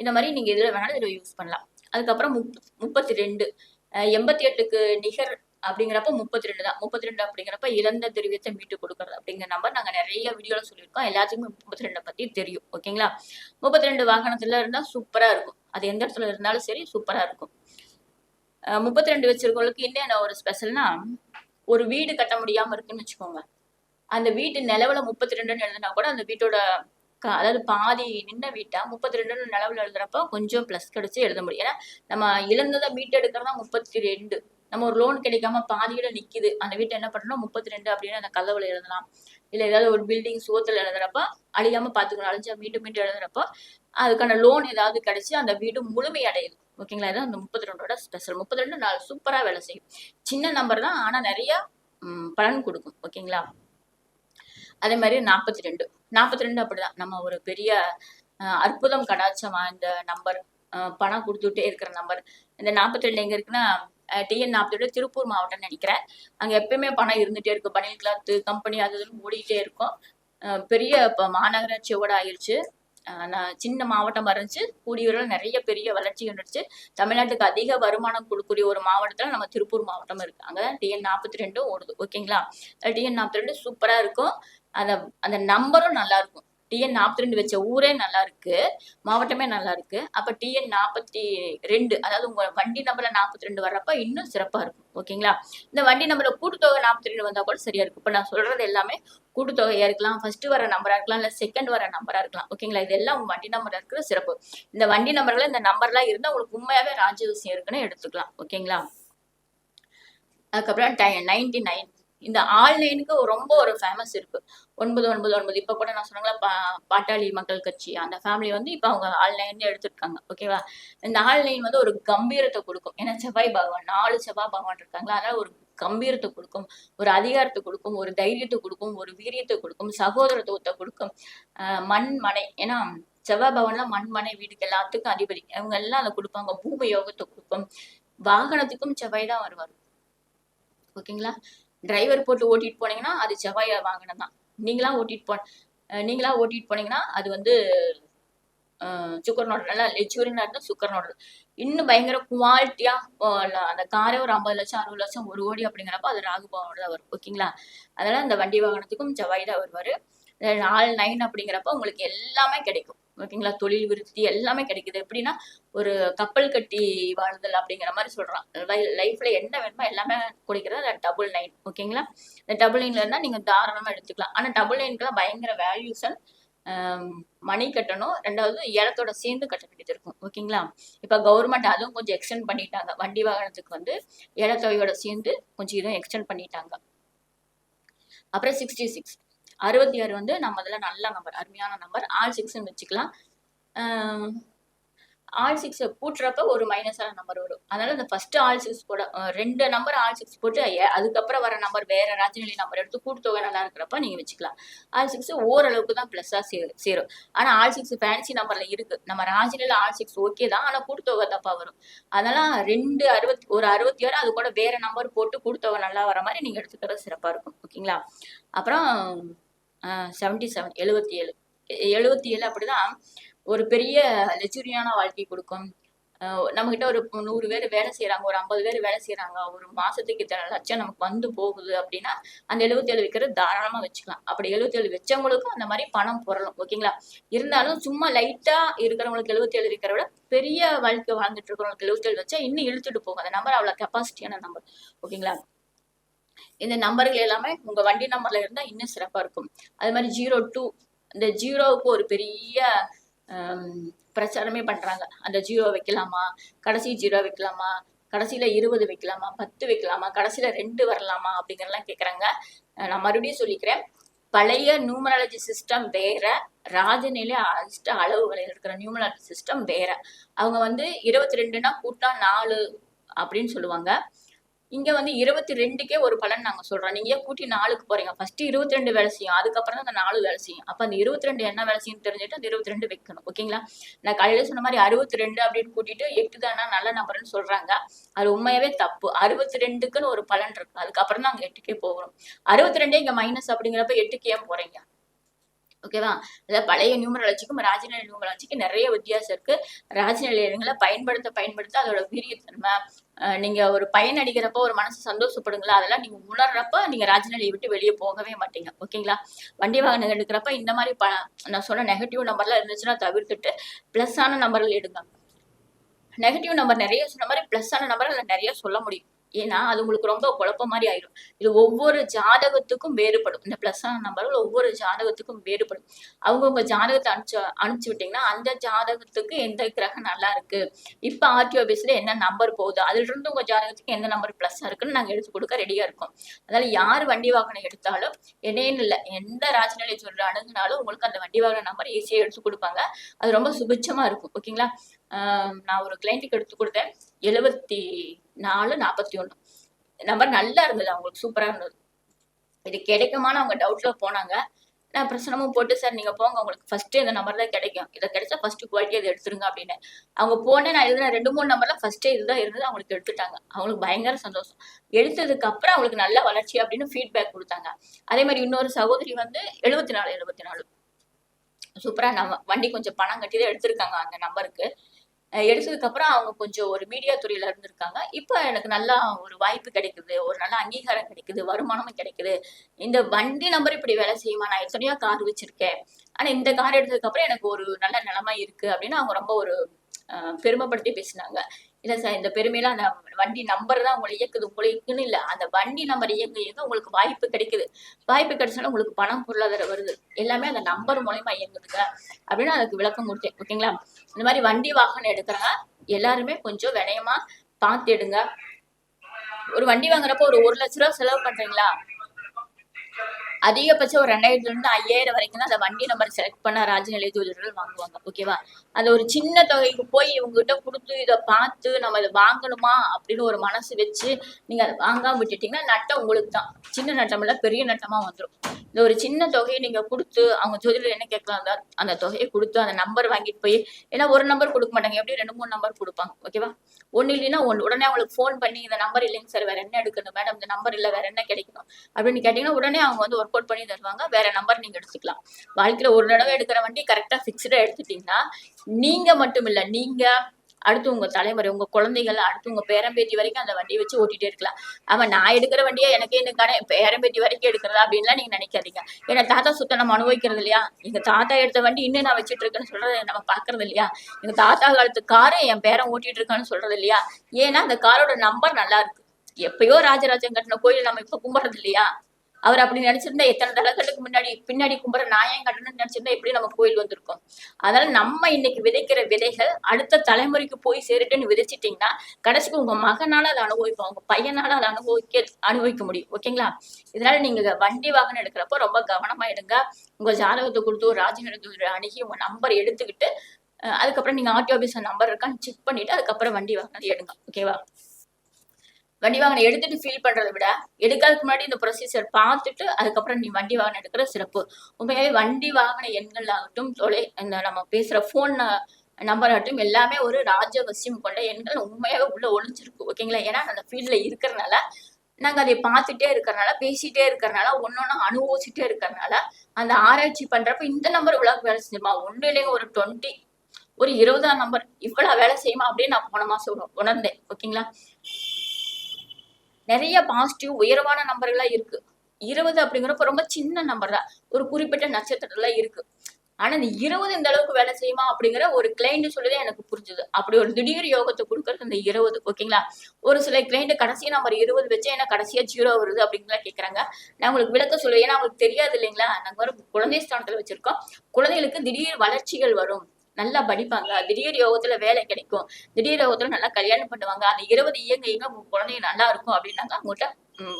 இந்த மாதிரி நீங்க இதுல வேணாலும் இதை யூஸ் பண்ணலாம். அதுக்கப்புறம் 32. 88க்கு நிகர் அப்படிங்கிறப்ப 32 தான். 32 அப்படிங்கிறப்ப இழந்த திரவியத்தை மீட்டு கொடுக்கறது அப்படிங்கிற நம்பர் நாங்க நிறைய வீடியோல சொல்லியிருக்கோம். எல்லாத்துக்குமே 32 பத்தி தெரியும். ஓகேங்களா? 32 வாகனத்துல இருந்தா சூப்பரா இருக்கும். அது எந்த இடத்துல இருந்தாலும் சரி சூப்பரா இருக்கும். 32 வச்சிருக்கவங்களுக்கு என்ன ஒரு ஸ்பெஷல்னா, ஒரு வீடு கட்ட முடியாம இருக்குன்னு வச்சுக்கோங்க. அந்த வீட்டு நிலவுல 32ன்னு எழுதுனா கூட அந்த வீட்டோட அதாவது பாதி நின்ன வீட்டா 32ன்னு நிலவுல எழுதுறப்ப கொஞ்சம் பிளஸ் கிடைச்சு எழுத முடியும். ஏன்னா நம்ம இழந்ததை மீட்டு எடுக்கிறதா 32. நம்ம ஒரு லோன் கிடைக்காம பாதியில நிக்குது, அந்த வீட்டை என்ன பண்ணணும் 32 அப்படின்னு அந்த கதவுல எழுதலாம். இல்ல ஏதாவது ஒரு பில்டிங் சுவத்துல எழுதுறப்ப அழியாம பாத்துக்கணும். அழிஞ்சா மீண்டும் மீண்டும் எழுதுறப்ப அதுக்கான லோன் ஏதாவது கிடைச்சு அந்த வீடு முழுமை அடையுது. ஓகேங்களா? இதான் அந்த 32ஓட ஸ்பெஷல். 32 நாள் சூப்பரா வேலை செய்யும். சின்ன நம்பர் தான், ஆனா நிறைய பலன் கொடுக்கும். ஓகேங்களா? அதே மாதிரி 42. 42 அப்படிதான். நம்ம ஒரு பெரிய அற்புதம் கடாட்சம் வாய்ந்த நம்பர், பணம் கொடுத்துட்டே இருக்கிற நம்பர். இந்த 42 எங்க இருக்குன்னா TN 42 திருப்பூர் மாவட்டம்னு நினைக்கிறேன். அங்க எப்பயுமே பணம் இருந்துட்டே இருக்கும். பனியல் கிளாத் கம்பெனி அது இதுன்னு ஓடிட்டே இருக்கும். பெரிய இப்ப மாநகராட்சியோட ஆயிடுச்சு. சின்ன மாவட்டமா இருந்துச்சு, கூடிய விரைவில் நிறைய பெரிய வளர்ச்சி வந்துடுச்சு. தமிழ்நாட்டுக்கு அதிக வருமானம் கொடுக்கக்கூடிய ஒரு மாவட்டத்துல நம்ம திருப்பூர் மாவட்டம் இருக்கு. அங்க TN 42 ஓடுது. ஓகேங்களா? TN 42 சூப்பரா இருக்கும். அந்த நம்பரும் நல்லா இருக்கும். TN 42 வச்ச ஊரே நல்லா இருக்கு, மாவட்டமே நல்லா இருக்கு. அப்ப TN 42, அதாவது உங்க வண்டி நம்பர்ல 42 வர்றப்ப இன்னும் சிறப்பா இருக்கும். ஓகேங்களா? இந்த வண்டி நம்பர்ல கூட்டுத்தொகை 42 வந்தா கூட சரியா இருக்கும். இப்ப நான் சொல்றது எல்லாமே கூட்டுத்தொகையா இருக்கலாம், ஃபர்ஸ்ட் வர நம்பரா இருக்கலாம், இல்ல செகண்ட் வர நம்பரா இருக்கலாம். ஓகேங்களா? இதெல்லாம் உங்க வண்டி நம்பர்ல இருக்கிற சிறப்பு. இந்த வண்டி நம்பர்ல இந்த நம்பர்லாம் இருந்தா உங்களுக்கு உண்மையாவே ராஜ்யவசியம் இருக்குன்னு எடுத்துக்கலாம். ஓகேங்களா? அதுக்கப்புறம் 99. இந்த ஆன்லைனுக்கு ரொம்ப ஒரு ஃபேமஸ் இருக்கு. 999. இப்ப கூட நான் சொன்னாங்களா பாட்டாளி மக்கள் கட்சி அந்த ஃபேமிலி வந்து இப்ப அவங்க ஆன்லைன் எடுத்திருக்காங்க. ஓகேவா? இந்த ஆன்லைன் வந்து ஒரு கம்பீரத்தை கொடுக்கும். ஏன்னா செவ்வாய் பகவான் 4 செவ்வாய் பகவான் இருக்காங்களா, அதனால ஒரு கம்பீரத்தை கொடுக்கும், ஒரு அதிகாரத்தை கொடுக்கும், ஒரு தைரியத்தை கொடுக்கும், ஒரு வீரியத்தை கொடுக்கும், சகோதரத்துவத்தை கொடுக்கும். மண் மனை, ஏன்னா செவ்வாய் பகவான்ல மண் மனை வீடுக்கு எல்லாத்துக்கும் அதிபதி. அவங்க எல்லாம் அதை கொடுப்பாங்க. பூமி யோகத்தை கொடுக்கும். வாகனத்துக்கும் செவ்வாய் தான் வருவார். ஓகேங்களா? டிரைவர் போட்டு ஓட்டிட்டு போனீங்கன்னா அது செவ்வாய் வாகனம் தான். நீங்களா ஓட்டிட்டு போனீங்கன்னா அது வந்து சுக்கரனோட, நல்லா லெச்சுவரினா இருந்தா சுக்கரனோட. இன்னும் பயங்கர குவாலிட்டியா அந்த காரே ஒரு 50 லட்சம் 60 லட்சம் 1 கோடி அப்படிங்கிறப்ப அது ராகுபவனோட தான் வரும். ஓகேங்களா? அதனால அந்த வண்டி வாகனத்துக்கும் செவ்வாய் தான் வருவாரு. 9 அப்படிங்கிறப்ப உங்களுக்கு எல்லாமே கிடைக்கும். ஓகேங்களா? தொழில் விருத்தி எல்லாமே கிடைக்குது. எப்படின்னா ஒரு கப்பல் கட்டி வாழ்தல் அப்படிங்கிற மாதிரி சொல்றான். லைஃப்ல என்ன வேணுமோ எல்லாமே கொடுக்கிறது அந்த 9. ஓகேங்களா? இந்த 9 இருந்தா நீங்க தாராளமா எடுத்துக்கலாம். ஆனா 9 பயங்கர வேல்யூஷன், மணி கட்டணும். 2வது ஏலத்தோட சேர்ந்து கட்ட வேண்டியது இருக்கும். ஓகேங்களா? இப்ப கவர்மெண்ட் அதுவும் கொஞ்சம் எக்ஸ்டெண்ட் பண்ணிட்டாங்க. வண்டி வாகனத்துக்கு வந்து ஏலத்தொகையோட சேர்ந்து கொஞ்சம் இதுவும் எக்ஸ்டெண்ட் பண்ணிட்டாங்க. அப்புறம் 66. 66 வந்து நம்ம இதுல நல்ல நம்பர், அருமையான நம்பர். ஆல் 6ன்னு வச்சுக்கலாம். ஆல் 6 கூட்டுறப்ப ஒரு மைனஸான நம்பர் வரும். அதனால இந்த ஃபர்ஸ்ட் ஆல் 6 போட 2 நம்பர் ஆல் 6 போட்டு அதுக்கப்புறம் வர நம்பர் வேற ராஜநிலை நம்பர் எடுத்து கூட்டுத்தொகை நல்லா இருக்கிறப்ப நீங்க வச்சுக்கலாம். ஆல் 6 ஓரளவுக்கு தான் பிளஸ்ஸா சேரும். ஆனா ஆல் 6 ஃபேன்சி நம்பர்ல இருக்கு. நம்ம ராஜநிலையில ஆல் 6 ஓகே தான், ஆனா கூட்டுத்தொகை தப்பா வரும். அதனால 66 அது கூட வேற நம்பர் போட்டு கூட்டுத்தொகை நல்லா வர மாதிரி நீங்க எடுத்துக்கிறது சிறப்பா இருக்கும். ஓகேங்களா? அப்புறம் 77. 77 அப்படிதான் ஒரு பெரிய லெச்சுரியான வாழ்க்கை கொடுக்கும். நம்ம கிட்ட ஒரு 100 பேர் வேலை செய்யறாங்க, ஒரு 50 பேர் வேலை செய்யறாங்க, ஒரு மாசத்துக்கு இத்தனை லட்சம் நமக்கு வந்து போகுது அப்படின்னா அந்த 77 வைக்கிறது தாராளமா வச்சுக்கலாம். அப்படி 77 வச்சவங்களுக்கும் அந்த மாதிரி பணம் புரளும். ஓகேங்களா? இருந்தாலும் சும்மா லைட்டா இருக்கிறவங்களுக்கு 77 வைக்கிற விட பெரிய வாழ்க்கை வாழ்ந்துட்டு இருக்கிறவங்களுக்கு 77 வச்சா இன்னும் இழுத்துட்டு போகும். அந்த நம்பர் அவ்வளவு கெப்பாசிட்டியான நம்பர். ஓகேங்களா? இந்த நம்பர்கள் எல்லாமே உங்க வண்டி நம்பர்ல இருந்தா இன்னும் சிறப்பா இருக்கும். அது மாதிரி 02. இந்த 0வுக்கு ஒரு பெரிய பிரச்சாரமே பண்றாங்க. அந்த 0 வைக்கலாமா, கடைசி 0 வைக்கலாமா, கடைசியில 20 வைக்கலாமா, 10 வைக்கலாமா, கடைசியில 2 வரலாமா அப்படிங்கறதெல்லாம் கேக்குறாங்க. நான் மறுபடியும் சொல்லிக்கிறேன். பழைய நியூமராலஜி சிஸ்டம் வேற, ராஜநிலை அதிர்ஷ்ட அளவுகளில் இருக்கிற நியூமராலஜி சிஸ்டம் வேற. அவங்க வந்து 22னா கூட்டா 4 அப்படின்னு சொல்லுவாங்க. இங்க வந்து 22க்கே ஒரு பலன் நாங்க சொல்றோம். நீங்க ஏன் கூட்டி 4க்கு போறீங்க? ஃபர்ஸ்ட் 22 வேலை செய்யும். அதுக்கப்புறம் தான் அந்த 4 வேலை செய்யும். அப்ப அந்த 22 என்ன வேலை செய்யும்னு தெரிஞ்சுட்டு அந்த 22 வைக்கணும். ஓகேங்களா? நான் காலையில சொன்ன மாதிரி 62 அப்படின்னு கூட்டிட்டு 8 தானா நல்ல நம்பர்னு சொல்றாங்க. அது உண்மையாவே தப்பு. 62க்குன்னு ஒரு பலன் இருக்கு. அதுக்கப்புறம் தான் அங்க 8க்கே போகிறோம். 62 இங்க மைனஸ் அப்படிங்கிறப்ப 8க்கு ஏன் போறீங்க? ஓகேவா? அதாவது பழைய நியூமராலஜிக்கும் ராஜநிலை நியூமராலஜிக்கும் நிறைய வித்தியாசம் இருக்கு. ராஜநிலை எண்களை பயன்படுத்த அதோட வீரியத்தன்மை, நீங்க ஒரு பயன் அடிக்கிறப்போ ஒரு மனசு சந்தோஷப்படுங்களா, அதெல்லாம் நீங்க உணர்றப்ப நீங்க ராஜநிலையை விட்டு வெளியே போகவே மாட்டீங்க. ஓகேங்களா? வண்டி வாகனம் எடுக்கிறப்ப இந்த மாதிரி நான் சொன்ன நெகட்டிவ் நம்பர்லாம் இருந்துச்சுன்னா தவிர்த்துட்டு பிளஸ் நம்பர்கள் எடுங்க. நெகட்டிவ் நம்பர் நிறைய சொன்ன மாதிரி பிளஸ் நம்பர் நிறைய சொல்ல முடியும். ஏன்னா அது உங்களுக்கு ரொம்ப குழப்பம் மாதிரி ஆயிரும். இது ஒவ்வொரு ஜாதகத்துக்கும் வேறுபடும். இந்த பிளஸ் நம்பர்கள் ஒவ்வொரு ஜாதகத்துக்கும் வேறுபடும். அவங்கவுங்க ஜாதகத்தை அனுப்பிச்சு விட்டீங்கன்னா அந்த ஜாதகத்துக்கு எந்த கிரகம் நல்லா இருக்கு, இப்ப ஆர்டிஓ ஆபீஸ்ல என்ன நம்பர் போகுது, அதுல இருந்து உங்க ஜாதகத்துக்கு எந்த நம்பர் பிளஸ் இருக்குன்னு நாங்க எடுத்து கொடுக்க ரெடியா இருக்கோம். அதனால யார் வண்டி வாகனம் எடுத்தாலும் என்னன்னு இல்லை, எந்த ராஜநிலை சொல்ற அணுகுனாலும் உங்களுக்கு அந்த வண்டி வாகன நம்பர் ஈஸியா எடுத்து கொடுப்பாங்க. அது ரொம்ப சுபிட்சமா இருக்கும். ஓகேங்களா? நான் ஒரு கிளைண்ட்டுக்கு எடுத்து கொடுத்தேன். 7441 நம்பர் நல்லா இருந்தது, அவங்களுக்கு சூப்பரா இருந்தது. இது கிடைக்குமான்னு அவங்க டவுட்ல போனாங்க. நான் பிரச்சனமும் போட்டு, சார் நீங்க போங்க, உங்களுக்கு ஃபர்ஸ்ட் இந்த நம்பர் தான் கிடைக்கும், இதை கிடைச்சா ஃபர்ஸ்ட் குவாலிட்டி அதை எடுத்துருங்க அப்படின்னு. அவங்க போனேன், நான் எழுதின 2-3 நம்பர்ல ஃபர்ஸ்டே இதுதான் இருந்தது, அவங்களுக்கு எடுத்துட்டாங்க. அவங்களுக்கு பயங்கர சந்தோஷம். எடுத்ததுக்கு அப்புறம் அவங்களுக்கு நல்ல வளர்ச்சி அப்படின்னு ஃபீட்பேக் கொடுத்தாங்க. அதே மாதிரி இன்னொரு சகோதரி வந்து 74 சூப்பரா நம்ம வண்டி கொஞ்சம் பணம் கட்டி தான் எடுத்திருக்காங்க அந்த நம்பருக்கு. எடுத்ததுக்கு அப்புறம் அவங்க கொஞ்சம் ஒரு மீடியா துறையில இருந்திருக்காங்க. இப்ப எனக்கு நல்லா ஒரு வாய்ப்பு கிடைக்குது, ஒரு நல்ல அங்கீகாரம் கிடைக்குது, வருமானமும் கிடைக்குது. இந்த வண்டி நம்பர் இப்படி வேலை செய்யுமா, நான் எத்தனையோ கார் வச்சிருக்கேன், ஆனா இந்த கார் எடுத்ததுக்கு அப்புறம் எனக்கு ஒரு நல்ல நிலைமை இருக்கு அப்படின்னு அவங்க ரொம்ப ஒரு பெருமைப்படுத்தி பேசினாங்க. இல்ல சார், இந்த பெருமையெல்லாம் அந்த வண்டி நம்பர் தான் உங்களை இயக்குது, உங்களுக்குன்னு இல்ல, அந்த வண்டி நம்பர் இயங்க உங்களுக்கு வாய்ப்பு கிடைக்குது. வாய்ப்பு கிடைச்சாலும் உங்களுக்கு பணம் பொருளாதாரம் வருது, எல்லாமே அந்த நம்பர் மூலயமா இயங்குதுங்க அப்படின்னு அதுக்கு விளக்கம் கொடுத்தேன். ஓகேங்களா? இந்த மாதிரி வண்டி வாகனம் எடுக்கிறாங்க எல்லாருமே கொஞ்சம் வினயமா பார்த்து எடுங்க. ஒரு வண்டி வாங்குறப்போ ஒரு 1 லட்ச ரூபா செலவு பண்றீங்களா, அதிகபட்சம் ஒரு 2000 இருந்து 5000 வரைக்கும் தான் அந்த வண்டி நம்பர் செலக்ட் பண்ண ராஜநிலை ஜோதிடர்கள் வாங்குவாங்க. ஓகேவா? அந்த ஒரு சின்ன தொகைக்கு போய் இவங்க கிட்ட கொடுத்து இதை பார்த்து நம்ம இதை வாங்கணுமா அப்படின்னு ஒரு மனசு வச்சு நீங்க அதை வாங்காம விட்டுட்டீங்கன்னா நட்டம் உங்களுக்கு தான். சின்ன நட்டம் இல்ல, பெரிய நட்டமா வந்துடும். இந்த ஒரு சின்ன தொகையை நீங்க கொடுத்து அவங்க ஜோதிடர் என்ன கேட்கலாம், அந்த தொகையை கொடுத்து அந்த நம்பர் வாங்கிட்டு போய், ஏன்னா ஒரு நம்பர் கொடுக்க மாட்டாங்க, எப்படி 2-3 நம்பர் கொடுப்பாங்க. ஓகேவா? ஒண்ணு இல்லைன்னா உடனே அவங்களுக்கு ஃபோன் பண்ணி இந்த நம்பர் இல்லைங்க சார், வேற என்ன எடுக்கணும் மேடம், இந்த நம்பர் இல்ல வேற என்ன கிடைக்கணும் அப்படின்னு கேட்டீங்கன்னா உடனே அவங்க வந்து ஒர்க் அவுட் பண்ணி தருவாங்க. வேற நம்பர் நீங்க எடுத்துக்கலாம். வாழ்க்கையில ஒரு தடவை எடுக்கிற வண்டி கரெக்டா பிக்ஸ்டா எடுத்துட்டீங்கன்னா நீங்க மட்டும் இல்ல, நீங்க அடுத்து உங்க தலைமுறை, உங்க குழந்தைகள், அடுத்து உங்க பேரம்பேத்தி வரைக்கும் அந்த வண்டியை வச்சு ஓட்டிட்டே இருக்கலாம். ஆமா, நான் எடுக்கிற வண்டியை எனக்கே எனக்கான பேரம்பேத்தி வரைக்கும் எடுக்கிறதா அப்படின்லாம் நீங்க நினைக்காதீங்க. ஏன்னா தாத்தா சுத்தம் நம்ம அனுபவிக்கிறது இல்லையா? எங்க தாத்தா எடுத்த வண்டி இன்னும் நான் வச்சுட்டு இருக்கேன்னு சொல்றதை நம்ம பாக்குறது இல்லையா? எங்க தாத்தா காலத்து காரை என் பேரன் ஓட்டிட்டு இருக்கான்னு சொல்றது இல்லையா? ஏன்னா அந்த காரோட நம்பர் நல்லா இருக்கு. எப்பயோ ராஜராஜன் கட்டின கோயில் நம்ம இப்ப கும்பிடுறது இல்லையா? அவர் அப்படி நினைச்சிருந்தா எத்தனை தலைகளுக்கு பின்னாடி கும்பிட நாயம் கட்டணும்னு நினைச்சிருந்தா எப்படி நம்ம கோயில் வந்திருக்கோம். அதனால நம்ம இன்னைக்கு விதைக்கிற விதைகள் அடுத்த தலைமுறைக்கு போய் சேருட்டுன்னு விதைச்சிட்டீங்கன்னா கடைசிக்கு உங்க மகனால அதை அனுபவிப்போம், உங்க பையனால அதை அனுபவிக்க முடியும். ஓகேங்களா? இதனால நீங்க வண்டி வாகனம் எடுக்கிறப்போ ரொம்ப கவனமா எடுங்க. உங்க ஜாதகத்தை கொடுத்து ஒரு ராஜநிலை அணுகி உங்க நம்பர் எடுத்துக்கிட்டு அதுக்கப்புறம் நீங்க ஆர்டிஓ ஆபீஸ் நம்பர் இருக்கான்னு செக் பண்ணிட்டு அதுக்கப்புறம் வண்டி வாகனம் எடுங்க. ஓகேவா? வண்டி வாகனம் எடுத்துட்டு ஃபீல் பண்றதை விட எடுக்கிறதுக்கு முன்னாடி இந்த ப்ரொசீஜர் பார்த்துட்டு அதுக்கப்புறம் நீ வண்டி வாகனம் எடுக்கிற சிறப்பு. உண்மையாவே வண்டி வாகன எண்கள் ஆகட்டும், இந்த நம்ம பேசுற போன் நம்பர் ஆகட்டும், எல்லாமே ஒரு ராஜவசியம் கொண்ட எண்கள் உண்மையாவே உள்ள ஒளிஞ்சிருக்கு. ஓகேங்களா? ஏன்னா அந்த ஃபீல்ட்ல இருக்கிறதுனால நாங்க அதை பார்த்துட்டே இருக்கிறனால, பேசிட்டே இருக்கிறனால, ஒன்னொன்னு அனுபவிச்சுட்டே இருக்கிறனால அந்த ஆராய்ச்சி பண்றப்ப இந்த நம்பர் இவ்வளவு வேலை செஞ்சுமா, ஒண்ணு இல்லைங்க ஒரு 20 ஒரு 20ஆம் நம்பர் இவ்வளவு வேலை செய்யுமா அப்படின்னு நான் போன மாசம் உணர்ந்தேன். ஓகேங்களா? நிறைய பாசிட்டிவ் உயர்வான நம்பர்களா இருக்கு. 20 அப்படிங்கிறப்ப ரொம்ப சின்ன நம்பர் தான், ஒரு குறிப்பிட்ட நட்சத்திரத்துல இருக்கு. ஆனா இந்த 20 இந்த அளவுக்கு வேலை செய்யுமா அப்படிங்கிற ஒரு கிளைண்ட் சொல்லுதே எனக்கு புரிஞ்சுது. அப்படி ஒரு திடீர் யோகத்தை கொடுக்கறது இந்த 20. ஓகேங்களா? ஒரு சில கிளைண்ட் கடைசி நம்பர் 20 வச்சு ஏன்னா கடைசியா 0 வருது அப்படிங்களா கேட்கறாங்க. நான் உங்களுக்கு விளக்க சொல்லுவேன், ஏன்னா அவங்களுக்கு தெரியாது இல்லைங்களா? நாங்க ஒரு குழந்தை ஸ்தானத்துல வச்சிருக்கோம். குழந்தைகளுக்கு திடீர் வளர்ச்சிகள் வரும், நல்லா படிப்பாங்க, திடீர் யோகத்துல வேலை கிடைக்கும், திடீர் யோகத்துல நல்லா கல்யாணம் பண்ணுவாங்க, அந்த 20 இயங்க உங்க குழந்தைங்க நல்லா இருக்கும் அப்படின்னாங்க. அவங்ககிட்ட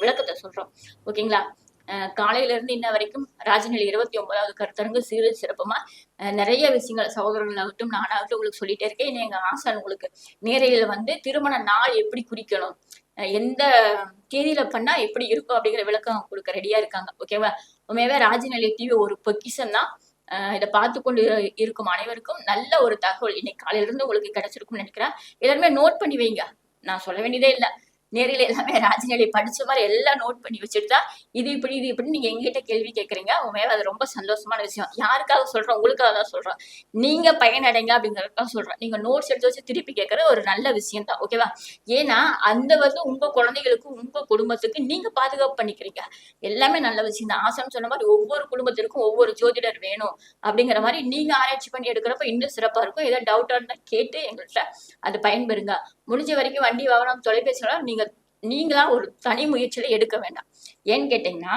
விளக்கத்தை சொல்றோம். ஓகேங்களா? காலையில இருந்து இன்ன வரைக்கும் ராஜநிலை 29வது கருத்தரங்கு சீரு சிறப்புமா நிறைய விஷயங்கள் சகோதரர்களாகட்டும் நானாகட்டும் உங்களுக்கு சொல்லிட்டே இருக்கேன். இனி எங்க ஆசான் உங்களுக்கு நேரையில வந்து திருமண நாள் எப்படி குறிக்கணும், எந்த தேதியில பண்ணா எப்படி இருக்கும் அப்படிங்கிற விளக்கம் கொடுக்க ரெடியா இருக்காங்க. ஓகேவா? உண்மையாவே ராஜநிலை டிவி ஒரு பொக்கிஷம் தான். இதை பார்த்து கொண்டு இருக்கும் அனைவருக்கும் நல்ல ஒரு தகவல் இன்னைக்கு காலையில இருந்து உங்களுக்கு கிடைச்சிருக்கும்னு நினைக்கிறேன். எல்லாருமே நோட் பண்ணி வைங்க. நான் சொல்ல வேண்டியதே இல்லை. நேரில் எல்லாமே ராஜநிலை படிச்ச மாதிரி எல்லாம் நோட் பண்ணி வச்சுட்டு தான் இது இப்படி நீங்க எங்கிட்ட கேள்வி கேட்கறீங்க. உண்மையாவே அது ரொம்ப சந்தோஷமான விஷயம். யாருக்காக சொல்றோம்? உங்களுக்காக தான் சொல்றோம். நீங்க பயனடைங்க அப்படிங்கறதுக்காக சொல்றோம். நீங்க நோட்ஸ் எடுத்து வச்சு திருப்பி கேட்கறது ஒரு நல்ல விஷயம் தான். ஓகேவா? ஏன்னா அந்த வந்து உங்க குழந்தைகளுக்கு உங்க குடும்பத்துக்கு நீங்க பாதுகாப்பு பண்ணிக்கிறீங்க. எல்லாமே நல்ல விஷயம் தான். ஆசம் சொன்ன மாதிரி ஒவ்வொரு குடும்பத்திற்கும் ஒவ்வொரு ஜோதிடர் வேணும் அப்படிங்கிற மாதிரி நீங்க ஆராய்ச்சி பண்ணி எடுக்கிறப்ப இன்னும் சிறப்பா இருக்கும். ஏதாவது டவுட்டா இருந்தா கேட்டு எங்கள்கிட்ட அது பயன்பெறுங்க. முடிஞ்ச வரைக்கும் வண்டி வாகனம் தொலைபேசியோட நீங்களா ஒரு தனி முயற்சியில எடுக்க வேண்டாம். ஏன்னு கேட்டீங்கன்னா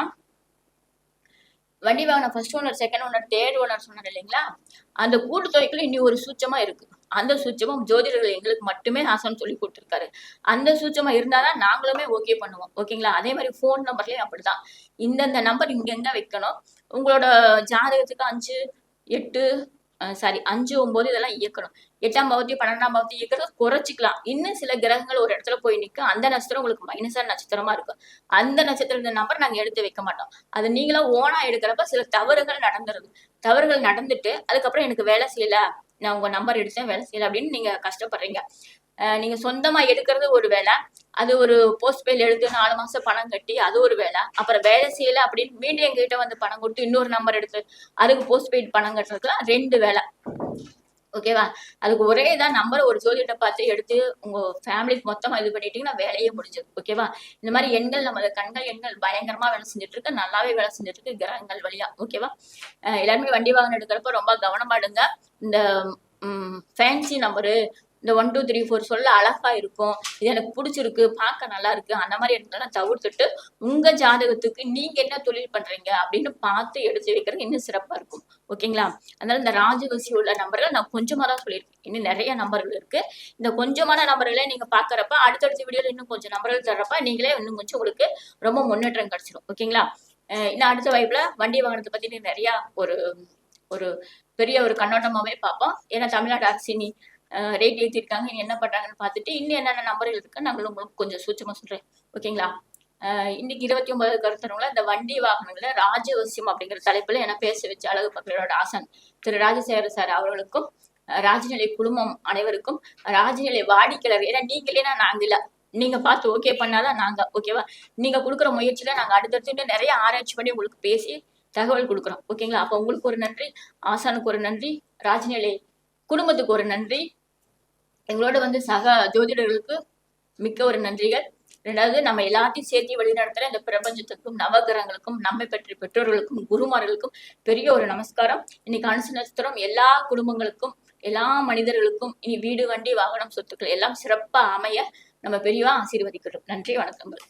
வண்டி வாகனம் first owner, second owner, third owner சொன்னார் இல்லைங்களா, அந்த கூட்டுத்தொகைக்குள்ள இனி ஒரு சூட்சமா இருக்கு. அந்த சூட்சமும் ஜோதிடர்கள் எங்களுக்கு மட்டுமே ஆசான் சொல்லி கொடுத்துருக்காரு. அந்த சூட்சமா இருந்தாதான் நாங்களுமே ஓகே பண்ணுவோம். ஓகேங்களா? அதே மாதிரி போன் நம்பர்லயும் அப்படிதான். இந்தந்த நம்பர் இங்க வைக்கணும். உங்களோட ஜாதகத்துக்கு 5, 8 5, 9 இதெல்லாம் இயக்கணும். 8ஆம் பாவத்தையும் 12ஆம் பாவத்தையும் இயக்கிறத குறைச்சிக்கலாம். இன்னும் சில கிரகங்கள் ஒரு இடத்துல போய் நிற்கும். அந்த நட்சத்திரம் உங்களுக்கு மைனஸான நட்சத்திரமா இருக்கும். அந்த நட்சத்திர நம்பர் நாங்க எடுத்து வைக்க மாட்டோம். அது நீங்களா ஓனா எடுக்கிறப்ப சில தவறுகள் நடந்துருது. தவறுகள் நடந்துட்டு அதுக்கப்புறம் எனக்கு வேலை செய்யல, நான் உங்க நம்பர் எடுத்தேன் வேலை செய்யல அப்படின்னு நீங்க கஷ்டப்படுறீங்க. நீங்க சொந்தமா எடுக்கிறது ஒரு வேலை, அது ஒரு போஸ்ட் பெயில் எடுத்து 4 மாசம் பணம் கட்டி அது ஒரு வேலை, அப்புறம் வேலை செய்யல அப்படின்னு மீண்டும் எங்ககிட்ட வந்து பணம் கொடுத்து இன்னொரு நம்பர் எடுத்து அதுக்கு போஸ்ட் பெய்ட் பணம் கட்டுறதுக்குலாம் 2 வேலை. ஓகேவா? அதுக்கு ஒரே தான் நம்பர் ஒரு ஜோதிட பார்த்து எடுத்து உங்க ஃபேமிலிக்கு மொத்தமா இது பண்ணிட்டீங்கன்னா வேலையே முடிஞ்சது. ஓகேவா? இந்த மாதிரி எண்கள் நமது கண்கள் எண்கள் பயங்கரமா வேலை செஞ்சுட்டு இருக்கு. நல்லாவே வேலை செஞ்சுட்டு இருக்கு கிரகங்கள் வழியா. ஓகேவா? எல்லாருமே வண்டி வாகனம் எடுக்கிறப்ப ரொம்ப கவனமா எடுங்க. இந்த ஃபேன்சி நம்பரு, இந்த 1 2 3 4 சொல்ல அழகா இருக்கும், இது எனக்கு பிடிச்சிருக்கு, பார்க்க நல்லா இருக்கு, அந்த மாதிரி இடத்தெல்லாம் தவிர்த்துட்டு உங்க ஜாதகத்துக்கு நீங்க என்ன தொழில் பண்றீங்க அப்படின்னு பார்த்து எடுத்து வைக்கிறது இன்னும் சிறப்பா இருக்கும். ஓகேங்களா? அதனால இந்த ராஜவசி உள்ள நம்பர்கள் நான் கொஞ்சமா தான் சொல்லியிருக்கேன். இன்னும் நிறைய நம்பர்கள் இருக்கு. இந்த கொஞ்சமான நம்பர்களை நீங்க பாக்குறப்ப அடுத்தடுத்த வீடியோல இன்னும் கொஞ்சம் நம்பர்கள் தர்றப்ப நீங்களே இன்னும் கொஞ்சம் உங்களுக்கு ரொம்ப முன்னேற்றம் கிடைச்சிடும். ஓகேங்களா? இன்னும் அடுத்த வாய்ப்புல வண்டி வாகனத்தை பத்தி நிறைய ஒரு பெரிய ஒரு கண்ணோட்டமாவே பார்ப்போம். ஏன்னா தமிழ்நாடு அரசு நீ ரேட் ஏற்றிருக்காங்க, இனி என்ன பண்றாங்கன்னு பார்த்துட்டு இன்னும் என்னென்ன நம்பர்கள் இருக்கு நாங்களும் உங்களுக்கு கொஞ்சம் சூட்சமா சொல்றேன். ஓகேங்களா? இன்னைக்கு 29 கருத்தரங்குல இந்த வண்டி வாகனங்கள ராஜவசியம் அப்படிங்கிற தலைப்புல என்ன பேச வச்சு அழகு பக்தரோட ஆசான் திரு ராஜசேகர சார் அவர்களுக்கும் ராஜநிலை குழுமம் அனைவருக்கும் ராஜநிலை வாடிக்கையாளர், ஏன்னா நீங்க இல்லைன்னா நாங்க இல்ல, நீங்க பார்த்து ஓகே பண்ணாதான் நாங்க. ஓகேவா? நீங்க கொடுக்குற முயற்சியில நாங்க அடுத்தடுத்து நிறைய ஆராய்ச்சி பண்ணி உங்களுக்கு பேசி தகவல் கொடுக்குறோம். ஓகேங்களா? அப்ப உங்களுக்கு ஒரு நன்றி, ஆசானுக்கு ஒரு நன்றி, ராஜநிலை குடும்பத்துக்கு ஒரு நன்றி, எங்களோட வந்து சக ஜோதிடர்களுக்கு மிக்க ஒரு நன்றிகள். 2வது நம்ம எல்லாத்தையும் சேர்த்து வழிநடத்துற இந்த பிரபஞ்சத்துக்கும் நவகிரகங்களுக்கும் நம்மை பற்றி பெற்றோர்களுக்கும் குருமார்களுக்கும் பெரிய ஒரு நமஸ்காரம். இன்னைக்கு அனுச நட்சத்திரம் எல்லா குடும்பங்களுக்கும் எல்லா மனிதர்களுக்கும் இனி வீடு வண்டி வாகனம் சொத்துக்கள் எல்லாம் சிறப்பா அமைய நம்ம பெரியவா ஆசீர்வதிக்கிறோம். நன்றி, வணக்கங்கள்.